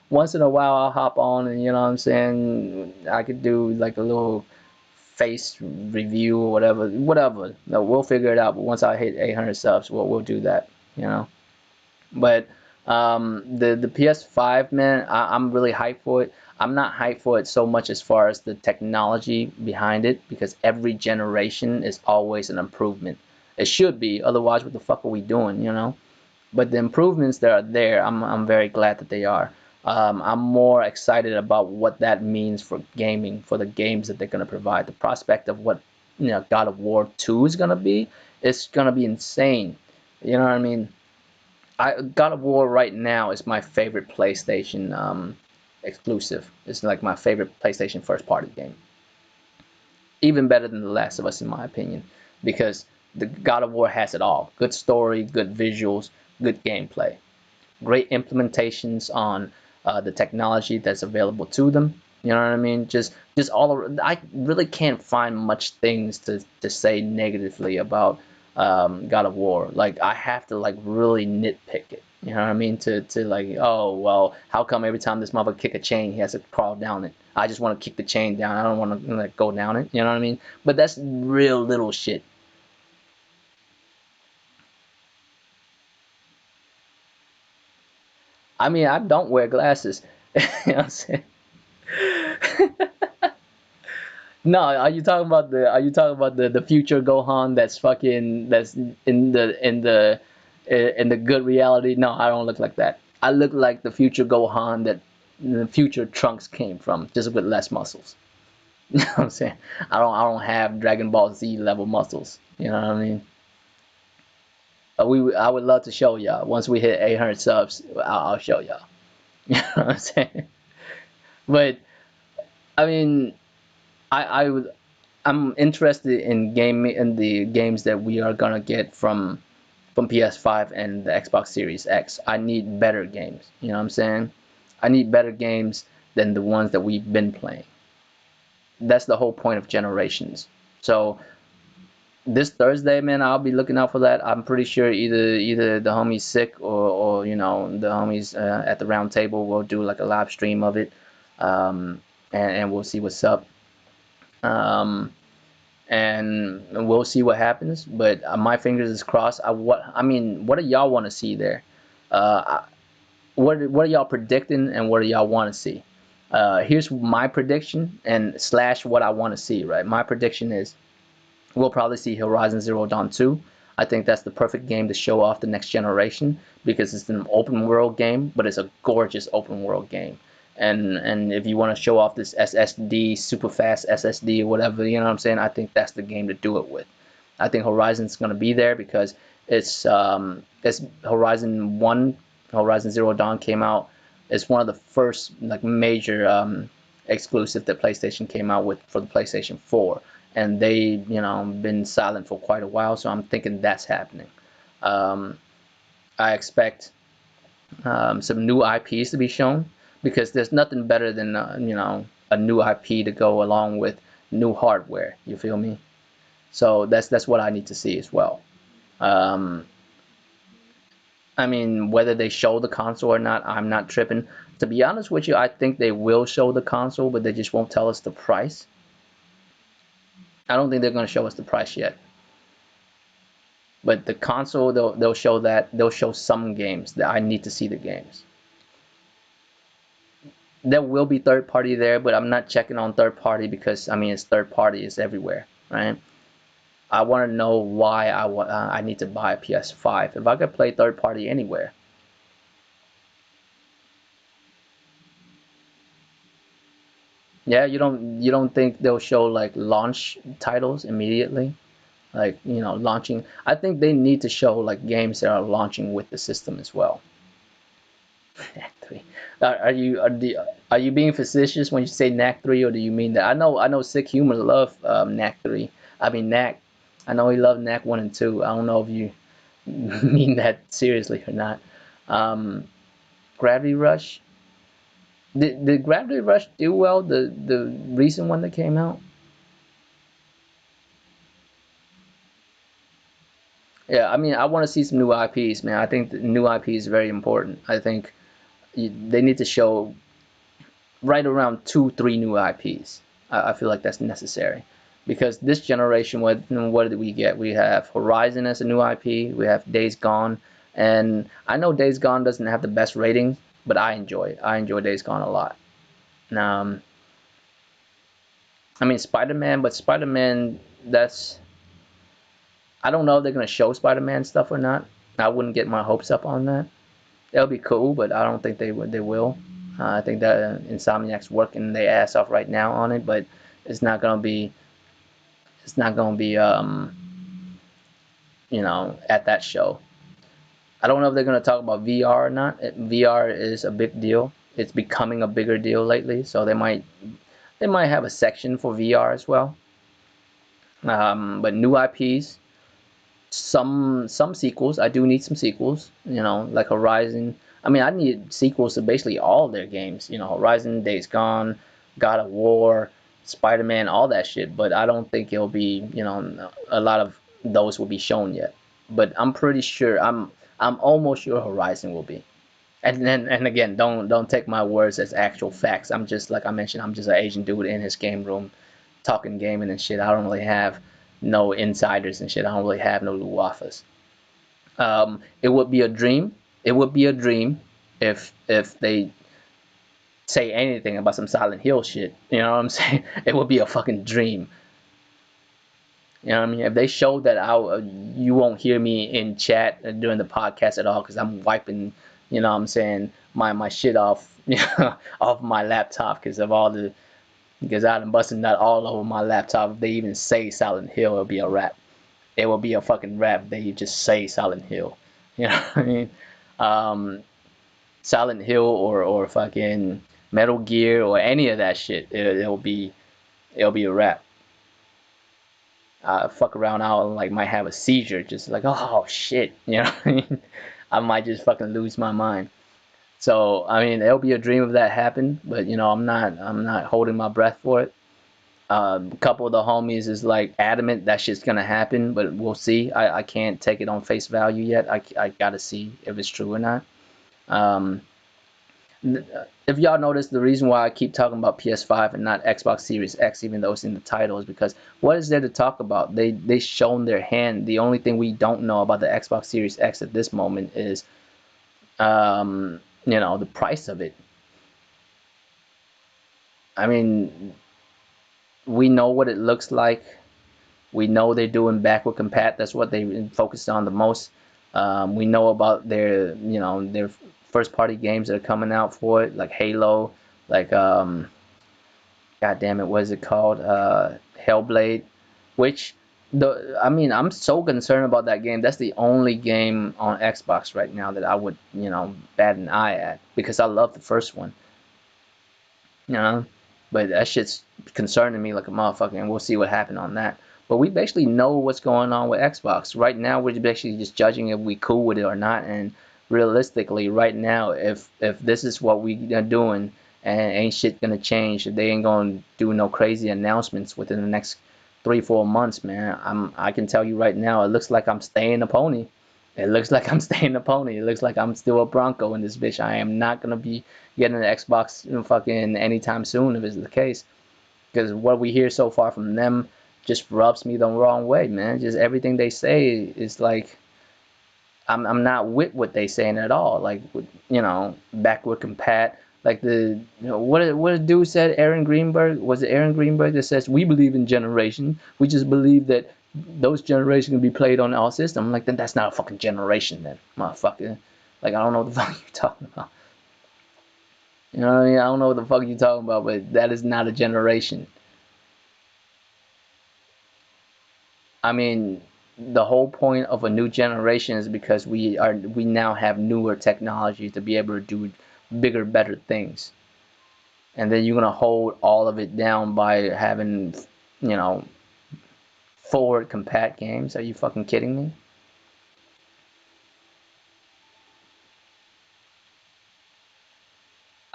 once in a while I'll hop on and you know what I'm saying, I could do like a little face review or whatever. Whatever. No, we'll figure it out. But once I hit 800 subs, we'll do that. You know. But the PS5, man, I'm really hyped for it. I'm not hyped for it so much as far as the technology behind it because every generation is always an improvement. It should be, otherwise, what the fuck are we doing? But the improvements that are there, I'm very glad that they are. I'm more excited about what that means for gaming, for the games that they're gonna provide. The prospect of what God of War 2 is gonna be, it's gonna be insane. You know what I mean? God of War right now is my favorite PlayStation exclusive. It's like my favorite PlayStation first party game. Even better than The Last of Us in my opinion, because the God of War has it all: good story, good visuals, good gameplay, great implementations on the technology that's available to them. You know what I mean? Just all over. I really can't find much things to say negatively about God of War. Like I have to like really nitpick it. You know what I mean? To like, oh well, how come every time this mother kick a chain, he has to crawl down it? I just want to kick the chain down. I don't want to like go down it. You know what I mean? But that's real little shit. I mean, I don't wear glasses. You know what I'm saying? No, are you talking about the future Gohan that's fucking that's in the good reality? No, I don't look like that. I look like the future Gohan that the future Trunks came from, just with less muscles. You know what I'm saying? I don't have Dragon Ball Z level muscles. You know what I mean? I would love to show y'all once we hit 800 subs. I'll show y'all. You know what I'm saying? But I mean, I would I'm interested in the games that we are gonna get from PS5 and the Xbox Series X. I need better games. You know what I'm saying? I need better games than the ones that we've been playing. That's the whole point of generations. So this Thursday, man, I'll be looking out for that. I'm pretty sure either the homies sick or you know the homies at the round table will do like a live stream of it, and we'll see what's up. Um, and we'll see what happens. But my fingers is crossed. I mean, what do y'all want to see there? Uh, what are y'all predicting, and what do y'all want to see? Here's my prediction and slash what I want to see. Right, my prediction is we'll probably see Horizon Zero Dawn 2. I think that's the perfect game to show off the next generation because it's an open world game, but it's a gorgeous open world game. And if you want to show off this SSD, super fast SSD or whatever, you know what I'm saying? I think that's the game to do it with. I think Horizon's going to be there because it's Horizon 1, Horizon Zero Dawn came out. It's one of the first like major exclusive that PlayStation came out with for the PlayStation 4, and they been silent for quite a while. So I'm thinking that's happening. Um, I expect some new IPs to be shown because there's nothing better than a new IP to go along with new hardware. You feel me? So that's what I need to see as well. Um, I mean, whether they show the console or not, I'm not tripping. To be honest with you, I think they will show the console, but they just won't tell us the price. I don't think they're going to show us the price yet. But the console, they'll show that. They'll show some games that I need to see the games. There will be third party there, but I'm not checking on third party because I mean it's third party, it's everywhere, right? I want to know why I need to buy a PS5 if I could play third party anywhere. Yeah, you don't think they'll show like launch titles immediately? Like, launching. I think they need to show like games that are launching with the system as well. Knack 3. Are you being facetious when you say Knack 3 or do you mean that? I know Sick Human love Knack 3. I mean Knack. I know he loved Knack 1 and 2. I don't know if you mean that seriously or not. Um, Gravity Rush. Did Gravity Rush do well? The recent one that came out? Yeah, I mean, I want to see some new IPs, man. I think the new IP is very important. I think they need to show right around two, three new IPs. I feel like that's necessary because this generation, what did we get? We have Horizon as a new IP. We have Days Gone, and I know Days Gone doesn't have the best ratings, but I enjoy it. I enjoy Days Gone a lot. Um, I mean Spider-Man, but Spider-Man, that's I don't know if they're gonna show Spider-Man stuff or not. I wouldn't get my hopes up on that. It'll be cool, but I don't think they will. I think that Insomniac's working their ass off right now on it, but it's not gonna be it's not gonna be at that show. I don't know if they're gonna talk about VR or not. VR is a big deal. It's becoming a bigger deal lately, so they might have a section for VR as well. But new IPs, some sequels. I do need some sequels. Like Horizon. I mean, I need sequels to basically all their games. Horizon, Days Gone, God of War, Spider-Man, all that shit. But I don't think it'll be. A lot of those will be shown yet. But I'm pretty sure. I'm almost sure Horizon will be. And again, don't take my words as actual facts. I'm just like I mentioned. I'm just an Asian dude in his game room, talking gaming and shit. I don't really have no insiders and shit. I don't really have no luafas. It would be a dream. It would be a dream if they say anything about some Silent Hill shit. You know what I'm saying? It would be a fucking dream. You know what I mean? If they show that, you won't hear me in chat during the podcast at all because I'm wiping, what I'm saying, my shit off, off my laptop because I done busted nut all over my laptop. If they even say Silent Hill, it'll be a rap. It will be a fucking rap. They just say Silent Hill. You know what I mean? Um, Silent Hill or fucking Metal Gear or any of that shit. It'll be a rap. Fuck around out and like might have a seizure, just like oh shit, what I mean? I might just fucking lose my mind. So I mean, it'll be a dream if that happened, but I'm not holding my breath for it. A couple of the homies is like adamant that shit's gonna happen, but we'll see. I can't take it on face value yet. I gotta see if it's true or not. Um, if y'all notice, the reason why I keep talking about PS5 and not Xbox Series X, even though it's in the title, is because what is there to talk about? They shown their hand. The only thing we don't know about the Xbox Series X at this moment is the price of it. I mean, we know what it looks like. We know they're doing backward compat. That's what they focused on the most. We know about their first party games that are coming out for it, like Halo, like God damn it, what is it called? Hellblade, which I mean, I'm so concerned about that game. That's the only game on Xbox right now that I would, bat an eye at because I love the first one, you know. But that shit's concerning me like a motherfucker, and we'll see what happened on that. But we basically know what's going on with Xbox right now. We're basically just judging if we cool with it or not, and realistically, right now, if this is what we are doing and ain't shit gonna change, if they ain't gonna do no crazy announcements within the next 3-4 months, man, I can tell you right now, it looks like I'm staying a pony. It looks like I'm staying a pony. It looks like I'm still a Bronco in this bitch. I am not gonna be getting an Xbox fucking anytime soon if it's the case. Because what we hear so far from them just rubs me the wrong way, man. Just everything they say is like I'm not with what they saying at all. Like backward compat. Like what a dude said. Aaron Greenberg, was it Aaron Greenberg that says we believe in generation. We just believe that those generations can be played on our system. I'm like, then that's not a fucking generation, then, motherfucker. Like I don't know what the fuck you're talking about. You know what I mean? I don't know what the fuck you're talking about, but that is not a generation. I mean, the whole point of a new generation is because we now have newer technology to be able to do bigger, better things. And then you're gonna hold all of it down by having, you know, forward compat games. Are you fucking kidding me?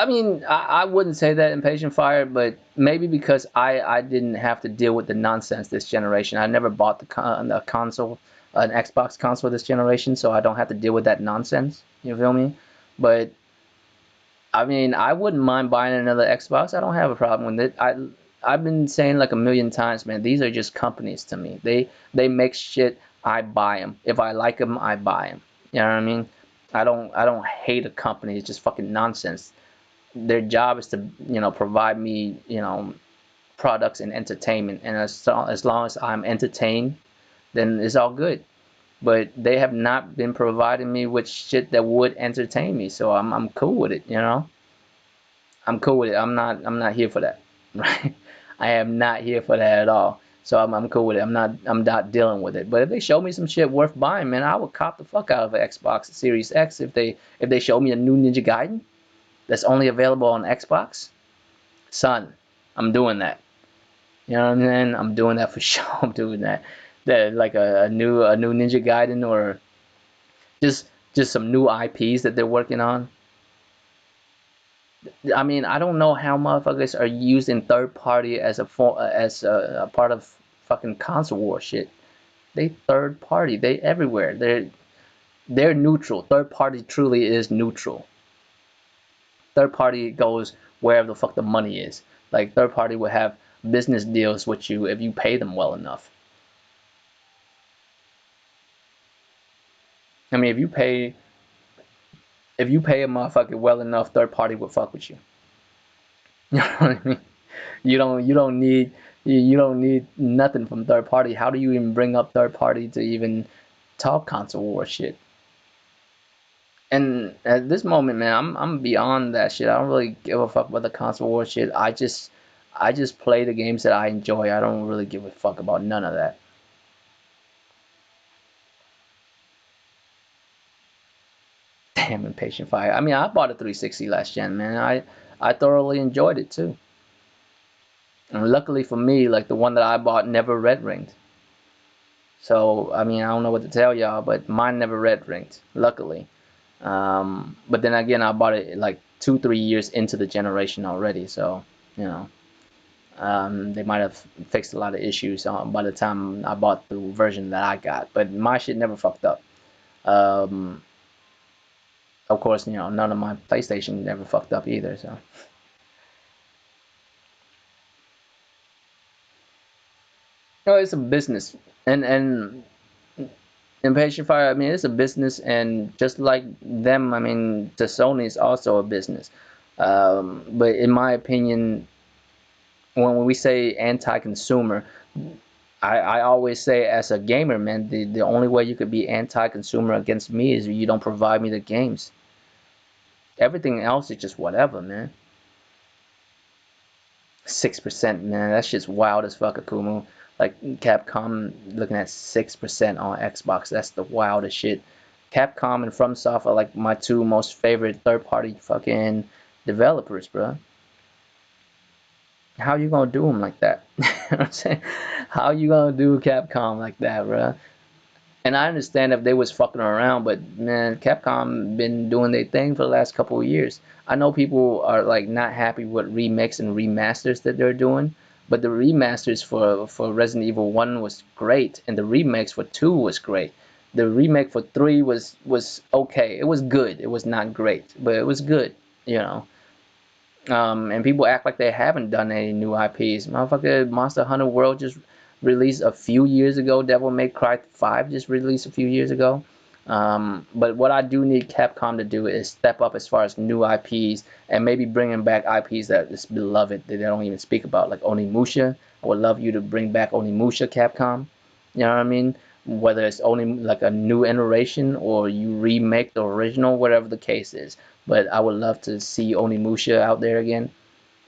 I mean, I wouldn't say that Impatient Fire, but maybe because I didn't have to deal with the nonsense this generation. I never bought a console, an Xbox console this generation, so I don't have to deal with that nonsense. You feel me? But I mean, I wouldn't mind buying another Xbox. I don't have a problem with it. I've been saying like a million times, man. These are just companies to me. They make shit. I buy them. If I like them, I buy them. You know what I mean? I don't hate a company. It's just fucking nonsense. Their job is to provide me products and entertainment, and as long as I'm entertained, then it's all good. But they have not been providing me with shit that would entertain me, so I'm cool with it. I'm cool with it. I'm not here for that. Right? I am not here for that at all. So I'm cool with it. I'm not dealing with it. But if they show me some shit worth buying, man, I would cop the fuck out of an Xbox Series X if they show me a new Ninja Gaiden that's only available on Xbox. Son, I'm doing that. You know what I'm saying? I'm doing that for sure. I'm doing that. That like a new Ninja Gaiden or just some new IPs that they're working on. I mean, I don't know how motherfuckers are using third party as a part of fucking console war shit. They third party. They everywhere. They're neutral. Third party truly is neutral. Third party goes wherever the fuck the money is. Like third party will have business deals with you if you pay them well enough. I mean, if you pay a motherfucker well enough, third party will fuck with you. You know what I mean? You don't need nothing from third party. How do you even bring up third party to even talk console war shit? And at this moment, man, I'm beyond that shit. I don't really give a fuck about the console war shit. I just play the games that I enjoy. I don't really give a fuck about none of that. Damn impatient fire. I mean, I bought a 360 last gen, man. I thoroughly enjoyed it too. And luckily for me, like the one that I bought never red ringed. So I mean, I don't know what to tell y'all, but mine never red ringed. Luckily. But then again, I bought it like 2, 3 years into the generation already. So you know, they might have fixed a lot of issues by the time I bought the version that I got. But my shit never fucked up. Um, of course, none of my PlayStation never fucked up either. So. No, it's a business, and Impatient Fire. I mean, it's a business, and just like them, I mean, to Sony is also a business. But in my opinion, when we say anti-consumer, I always say as a gamer, man, the only way you could be anti-consumer against me is you don't provide me the games. Everything else is just whatever, man. 6%, man. That shit's wild as fuck, Akumu. Like Capcom looking at 6% on Xbox. That's the wildest shit. Capcom and FromSoft are like my two most favorite third-party fucking developers, bro. How you gonna do them like that? You know what I'm saying? How you gonna do Capcom like that, bro? And I understand if they was fucking around, but man, Capcom been doing their thing for the last couple of years. I know people are like not happy with remakes and remasters that they're doing, but the remasters for Resident Evil 1 was great, and the remakes for 2 was great. The remake for 3 was okay. It was good. It was not great, but it was good, you know. And people act like they haven't done any new IPs. Motherfucker, Monster Hunter World just released a few years ago. Devil May Cry 5 just released a few years ago. But what I do need Capcom to do is step up as far as new IPs and maybe bringing back IPs that is beloved that they don't even speak about, like Onimusha. I would love you to bring back Onimusha, Capcom. You know what I mean? Whether it's only like a new iteration or you remake the original, whatever the case is. But I would love to see Onimusha out there again,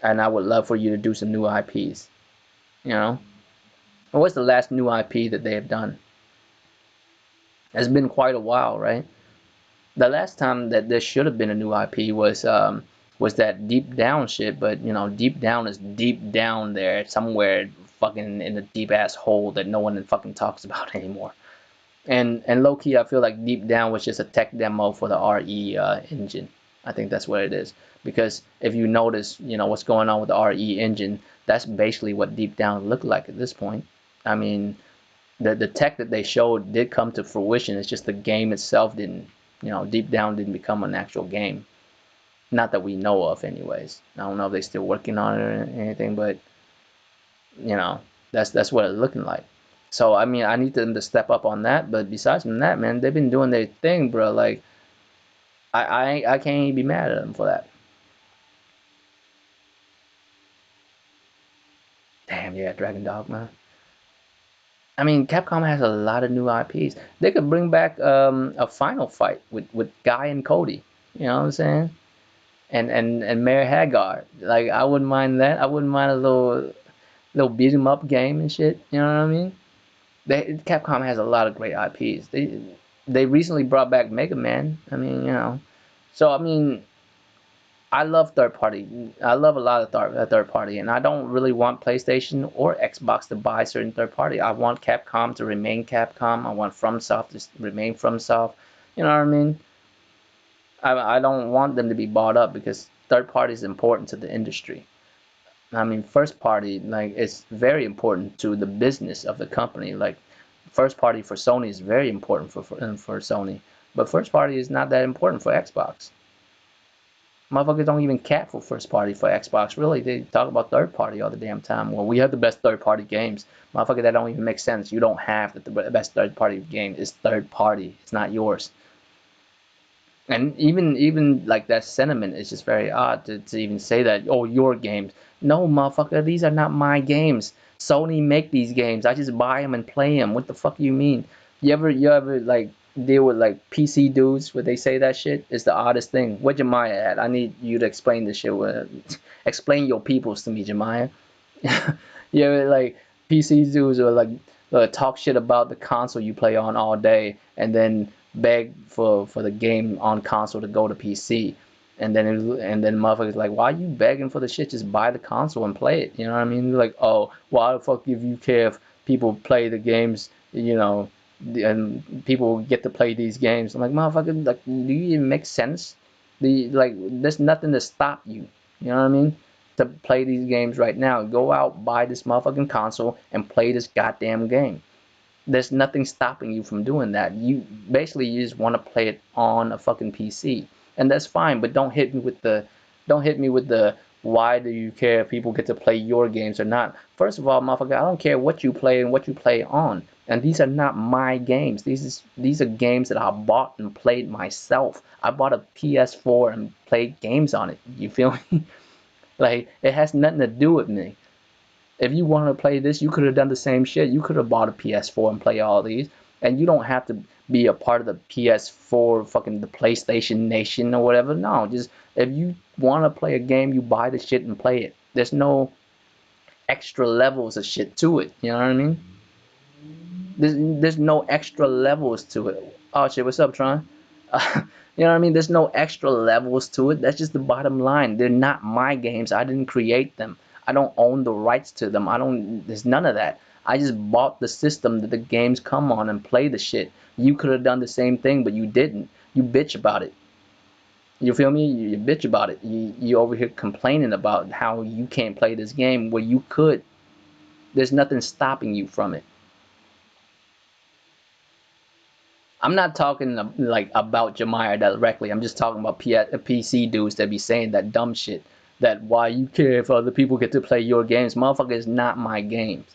and I would love for you to do some new IPs. You know, and what's the last new IP that they have done? It's been quite a while, right? The last time that there should have been a new IP was that Deep Down shit, but Deep Down is deep down there somewhere, fucking in a deep ass hole that no one fucking talks about anymore. And low key, I feel like Deep Down was just a tech demo for the RE engine. I think that's what it is. Because if you notice, what's going on with the RE engine, that's basically what Deep Down looked like at this point. I mean, the tech that they showed did come to fruition. It's just the game itself didn't. Deep Down didn't become an actual game. Not that we know of, anyways. I don't know if they're still working on it or anything, but you know, that's what it's looking like. So I mean, I need them to step up on that. But besides from that, man, they've been doing their thing, bro. Like I can't even be mad at them for that. Damn, yeah, Dragon Dogma. I mean, Capcom has a lot of new IPs. They could bring back a Final Fight with Guy and Cody. You know what I'm saying? And Mayor Haggard. Like I wouldn't mind that. I wouldn't mind a little. little beat 'em up game and shit. You know what I mean? Capcom has a lot of great IPs. They recently brought back Mega Man. I mean, you know. So I mean, I love third party. I love a lot of third party, and I don't really want PlayStation or Xbox to buy certain third party. I want Capcom to remain Capcom. I want FromSoft to remain FromSoft. You know what I mean? I don't want them to be bought up because third party is important to the industry. I mean, first party, like, it's very important to the business of the company. Like, first party for Sony is very important for Sony, but first party is not that important for Xbox. Motherfuckers don't even cap for first party for Xbox. Really, they talk about third party all the damn time. Well, we have the best third party games. Motherfucker, that don't even make sense. You don't have the best third party game. It's third party. It's not yours. And even like that sentiment is just very odd to even say that, oh, your games. No, motherfucker, these are not my games. Sony make these games. I just buy them and play them. What the fuck you mean? You ever like deal with like PC dudes where they say that shit? It's the oddest thing. Where Jemiah at? I need you to explain this shit. Explain your peoples to me, Jemiah. You ever like PC dudes or like talk shit about the console you play on all day and then beg for the game on console to go to PC. And then motherfuckers like, why are you begging for the shit? Just buy the console and play it. You know what I mean? Like, oh, why the fuck if you care if people play the games, you know, and people get to play these games? I'm like, motherfucker, like, do you even make sense? There's nothing to stop you. You know what I mean? To play these games right now. Go out, buy this motherfucking console, and play this goddamn game. There's nothing stopping you from doing that. You just want to play it on a fucking PC, and that's fine. But don't hit me with the why do you care if people get to play your games or not? First of all, motherfucker, I don't care what you play and what you play on. And these are not my games. These are games that I bought and played myself. I bought a PS4 and played games on it. You feel me? Like, it has nothing to do with me. If you want to play this, you could have done the same shit. You could have bought a PS4 and play all these. And you don't have to be a part of the PS4, fucking the PlayStation Nation or whatever. No, just if you want to play a game, you buy the shit and play it. There's no extra levels of shit to it. You know what I mean? There's no extra levels to it. Oh shit, what's up, Tron? You know what I mean? There's no extra levels to it. That's just the bottom line. They're not my games. I didn't create them. I don't own the rights to them. There's none of that. I just bought the system that the games come on and play the shit. You could have done the same thing, but you didn't. You bitch about it. You feel me? You bitch about it. You over here complaining about how you can't play this game where you could. There's nothing stopping you from it. I'm not talking like about Jemiah directly. I'm just talking about PC dudes that be saying that dumb shit. That why you care if other people get to play your games, motherfucker, is not my games.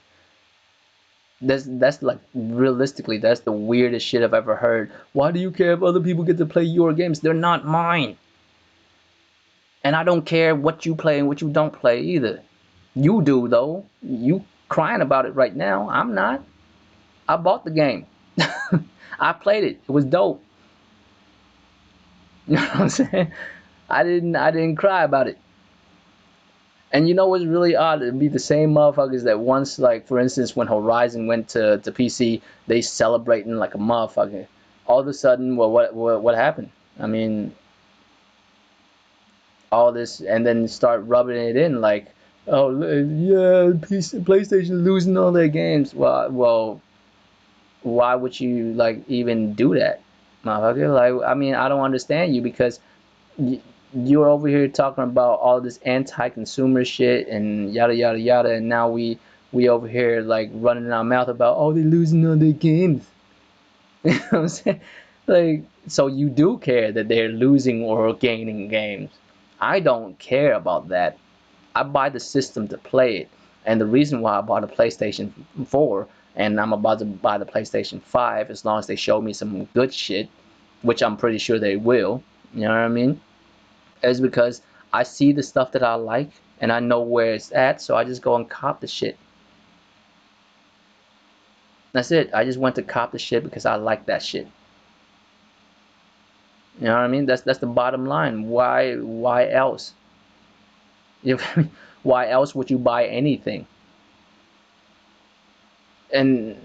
That's like realistically, that's the weirdest shit I've ever heard. Why do you care if other people get to play your games? They're not mine. And I don't care what you play and what you don't play either. You do though. You crying about it right now. I'm not. I bought the game. I played it. It was dope. You know what I'm saying? I didn't cry about it. And you know what's really odd? It'd be the same motherfuckers that once, like, for instance, when Horizon went to PC, they celebrating like a motherfucker. All of a sudden, well, what happened? I mean, all this, and then start rubbing it in like, oh yeah, PlayStation losing all their games. Well, why would you like even do that, motherfucker? Like, I mean, I don't understand you because you're over here talking about all this anti-consumer shit and yada yada yada, and now we over here like running our mouth about, oh, they're losing all their games. You know what I'm saying? Like, so you do care that they're losing or gaining games. I don't care about that. I buy the system to play it. And the reason why I bought a PlayStation 4 and I'm about to buy the PlayStation 5 as long as they show me some good shit, which I'm pretty sure they will, you know what I mean? Is because I see the stuff that I like and I know where it's at, so I just go and cop the shit. That's it. I just went to cop the shit because I like that shit. You know what I mean? That's the bottom line. Why else? You know, why else would you buy anything? And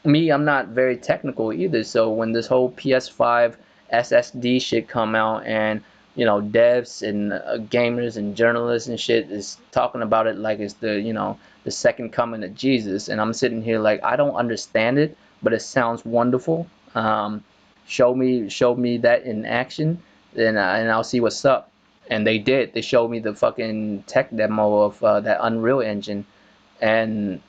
me, I'm not very technical either. So when this whole PS5 SSD shit come out, and devs and gamers and journalists and shit is talking about it like it's the second coming of Jesus, and I'm sitting here like I don't understand it, but it sounds wonderful. Show me that in action, and I'll see what's up. And they did. They showed me the fucking tech demo of that Unreal Engine, and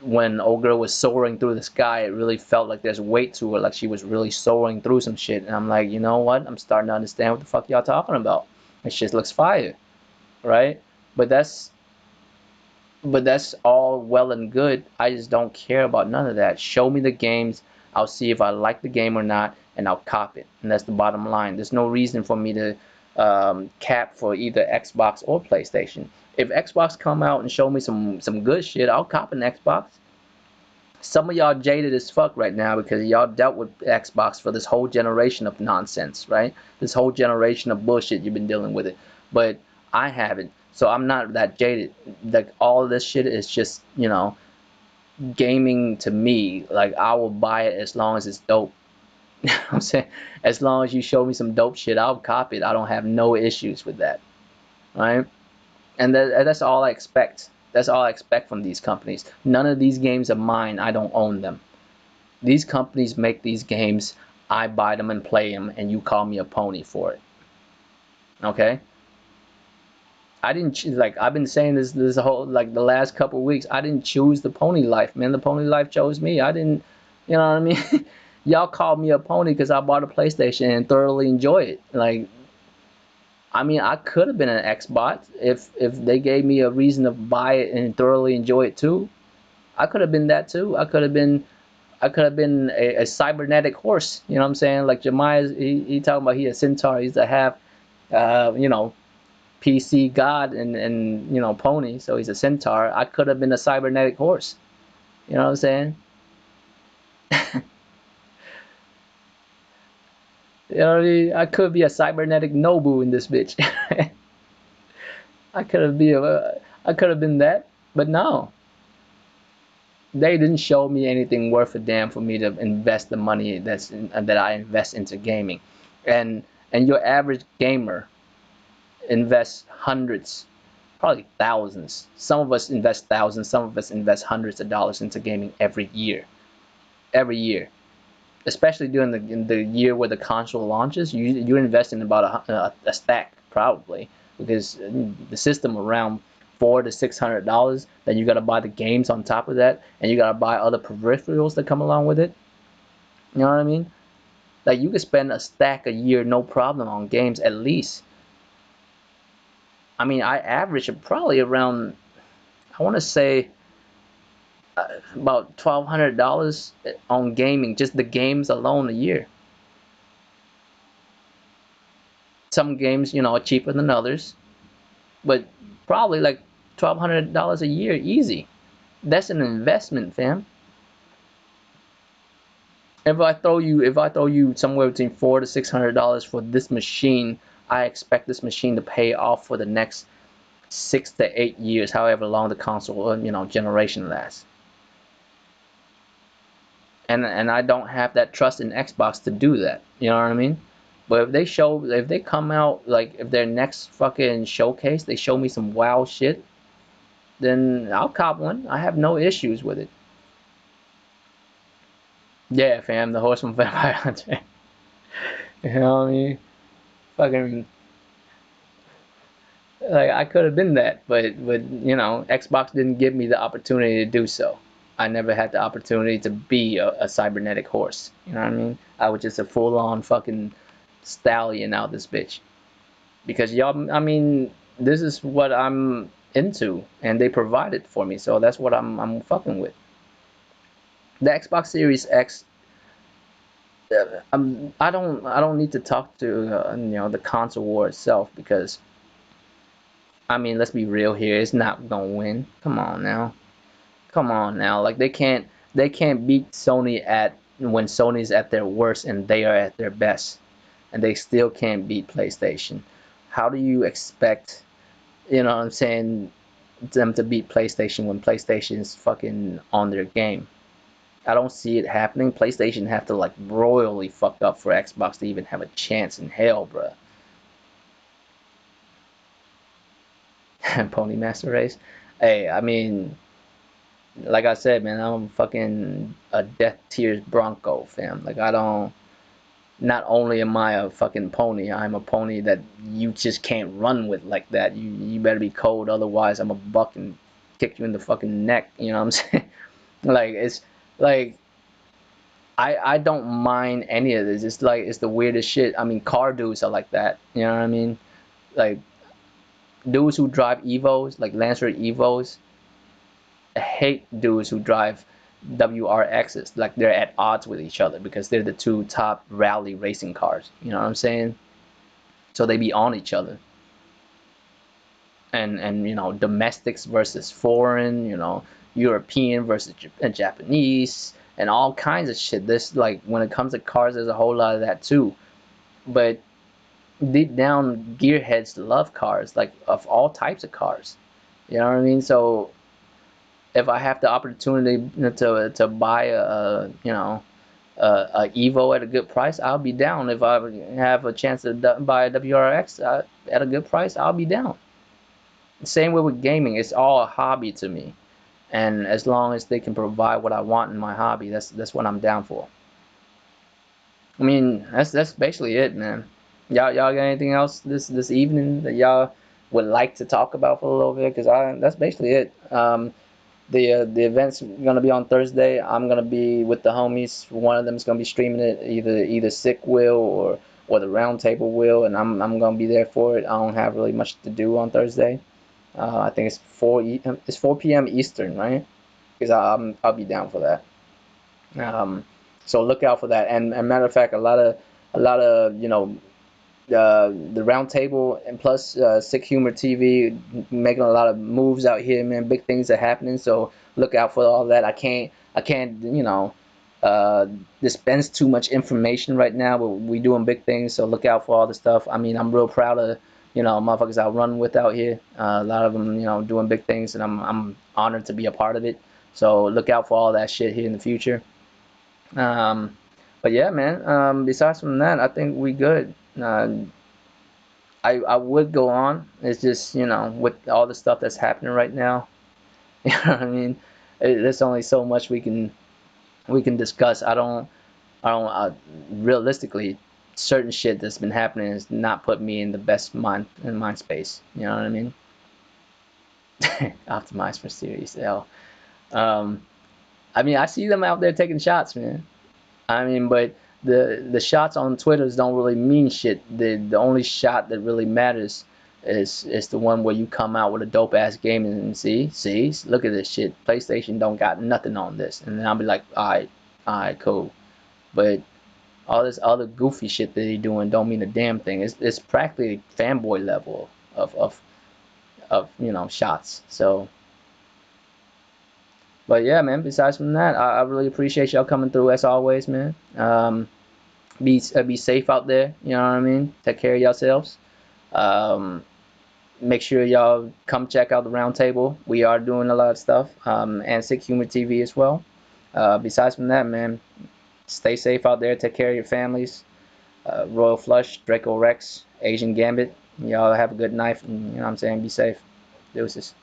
when old girl was soaring through the sky, it really felt like there's weight to her, like she was really soaring through some shit. And I'm like, you know what? I'm starting to understand what the fuck y'all talking about. This shit looks fire, right? But that's all well and good. I just don't care about none of that. Show me the games. I'll see if I like the game or not, and I'll cop it. And that's the bottom line. There's no reason for me to cap for either Xbox or PlayStation. If Xbox come out and show me some good shit, I'll cop an Xbox. Some of y'all jaded as fuck right now because y'all dealt with Xbox for this whole generation of nonsense, right? This whole generation of bullshit you've been dealing with it. But I haven't. So I'm not that jaded. Like all of this shit is just, gaming to me. Like I will buy it as long as it's dope. You know what I'm saying? As long as you show me some dope shit, I'll cop it. I don't have no issues with that. Right? And that's all I expect. That's all I expect from these companies. None of these games are mine. I don't own them. These companies make these games. I buy them and play them, and you call me a pony for it. Okay? I didn't like I've been saying this whole like the last couple of weeks. I didn't choose the pony life, man. The pony life chose me. I didn't, you know what I mean? Y'all called me a pony because I bought a PlayStation and thoroughly enjoy it. Like, I mean, I could have been an Xbox if they gave me a reason to buy it and thoroughly enjoy it too. I could have been that too. I could have been a cybernetic horse. You know what I'm saying? Like Jemiah, he talking about he a centaur. He's a half, uh, you know, PC god and pony. So he's a centaur. I could have been a cybernetic horse. You know what I'm saying? You know what I mean? I could be a cybernetic Nobu in this bitch. I could have been that, but no. They didn't show me anything worth a damn for me to invest the money that I invest into gaming. And your average gamer invests hundreds, probably thousands. Some of us invest thousands, some of us invest hundreds of dollars into gaming every year. Every year. Especially during the year where the console launches, you're investing about a stack probably because the system around $400 to $600. Then you gotta buy the games on top of that, and you gotta buy other peripherals that come along with it. You know what I mean? Like you could spend a stack a year no problem on games at least. I mean, I average probably around I want to say about $1,200 on gaming, just the games alone a year. Some games, are cheaper than others, but probably like $1,200 a year, easy. That's an investment, fam. If I throw you somewhere between $400 to $600 for this machine, I expect this machine to pay off for the next 6 to 8 years, however long the console generation lasts. And I don't have that trust in Xbox to do that. You know what I mean? But if they come out like if their next fucking showcase they show me some wow shit, then I'll cop one. I have no issues with it. Yeah, fam, the horse from Vampire Hunter. You know what I mean? Fucking like I could have been that, but Xbox didn't give me the opportunity to do so. I never had the opportunity to be a cybernetic horse. You know what I mean? I was just a full on fucking stallion out this bitch. Because y'all, I mean, this is what I'm into, and they provide it for me, so that's what I'm fucking with. The Xbox Series X, I don't need to talk to the console war itself because I mean, let's be real here, it's not gonna win. Come on now, come on now, like they can't beat Sony at when Sony's at their worst and they are at their best, and they still can't beat PlayStation. How do you expect, what I'm saying, them to beat PlayStation when PlayStation's fucking on their game. I don't see it happening. PlayStation have to like royally fuck up for Xbox to even have a chance in hell, bruh. Pony Master Race. Hey, I mean, like I said, man, I'm fucking a Death Tears Bronco, fam. Like I don't. Not only am I a fucking pony, I'm a pony that you just can't run with like that. You better be cold, otherwise I'm a buck and kick you in the fucking neck. You know what I'm saying? Like it's like I don't mind any of this. It's like it's the weirdest shit. I mean, car dudes are like that. You know what I mean? Like dudes who drive Evos, like Lancer Evos, hate dudes who drive WRXs. Like they're at odds with each other because they're the two top rally racing cars. You know what I'm saying? So they be on each other. And domestics versus foreign, European versus Japanese, and all kinds of shit. This like when it comes to cars, there's a whole lot of that too. But deep down, gearheads love cars, like of all types of cars. You know what I mean? So if I have the opportunity to buy a Evo at a good price, I'll be down. If I have a chance to buy a WRX at a good price, I'll be down. Same way with gaming, it's all a hobby to me, and as long as they can provide what I want in my hobby, that's what I'm down for. I mean, that's basically it, man. Y'all got anything else this evening that y'all would like to talk about for a little bit? Cause that's basically it. The event's gonna be on Thursday. I'm gonna be with the homies. One of them is gonna be streaming it, either Sick will or the Round Table will, and I'm gonna be there for it. I don't have really much to do on Thursday. I think it's 4 p.m. Eastern, right? Because I'll be down for that. Um, so look out for that. And matter of fact, a lot of the round table and plus Sick Humor TV making a lot of moves out here, man. Big things are happening. So look out for all that. I can't uh, dispense too much information right now, but we doing big things. So look out for all the stuff. I mean, I'm real proud of motherfuckers I run with out here. A lot of them doing big things, and I'm honored to be a part of it. So look out for all that shit here in the future. Um, but yeah, man. Besides from that, I think we good. I would go on. It's just with all the stuff that's happening right now. You know what I mean? There's only so much we can discuss. I don't realistically certain shit that's been happening has not put me in the best mind space. You know what I mean? Optimized for Series L. Um, I mean, I see them out there taking shots, man. I mean, but the shots on Twitters don't really mean shit. The only shot that really matters is the one where you come out with a dope ass game and see, look at this shit. PlayStation don't got nothing on this, and then I'll be like, all right, cool. But all this other goofy shit that they doing don't mean a damn thing. It's practically fanboy level of shots. So, but yeah, man. Besides from that, I really appreciate y'all coming through as always, man. Be safe out there. You know what I mean. Take care of yourselves. Um, Make sure y'all come check out the round table. We are doing a lot of stuff. And Sick Humor TV as well. Besides from that, man, stay safe out there. Take care of your families. Royal Flush, Draco Rex, Asian Gambit. Y'all have a good night. And, you know what I'm saying? Be safe. Deuces.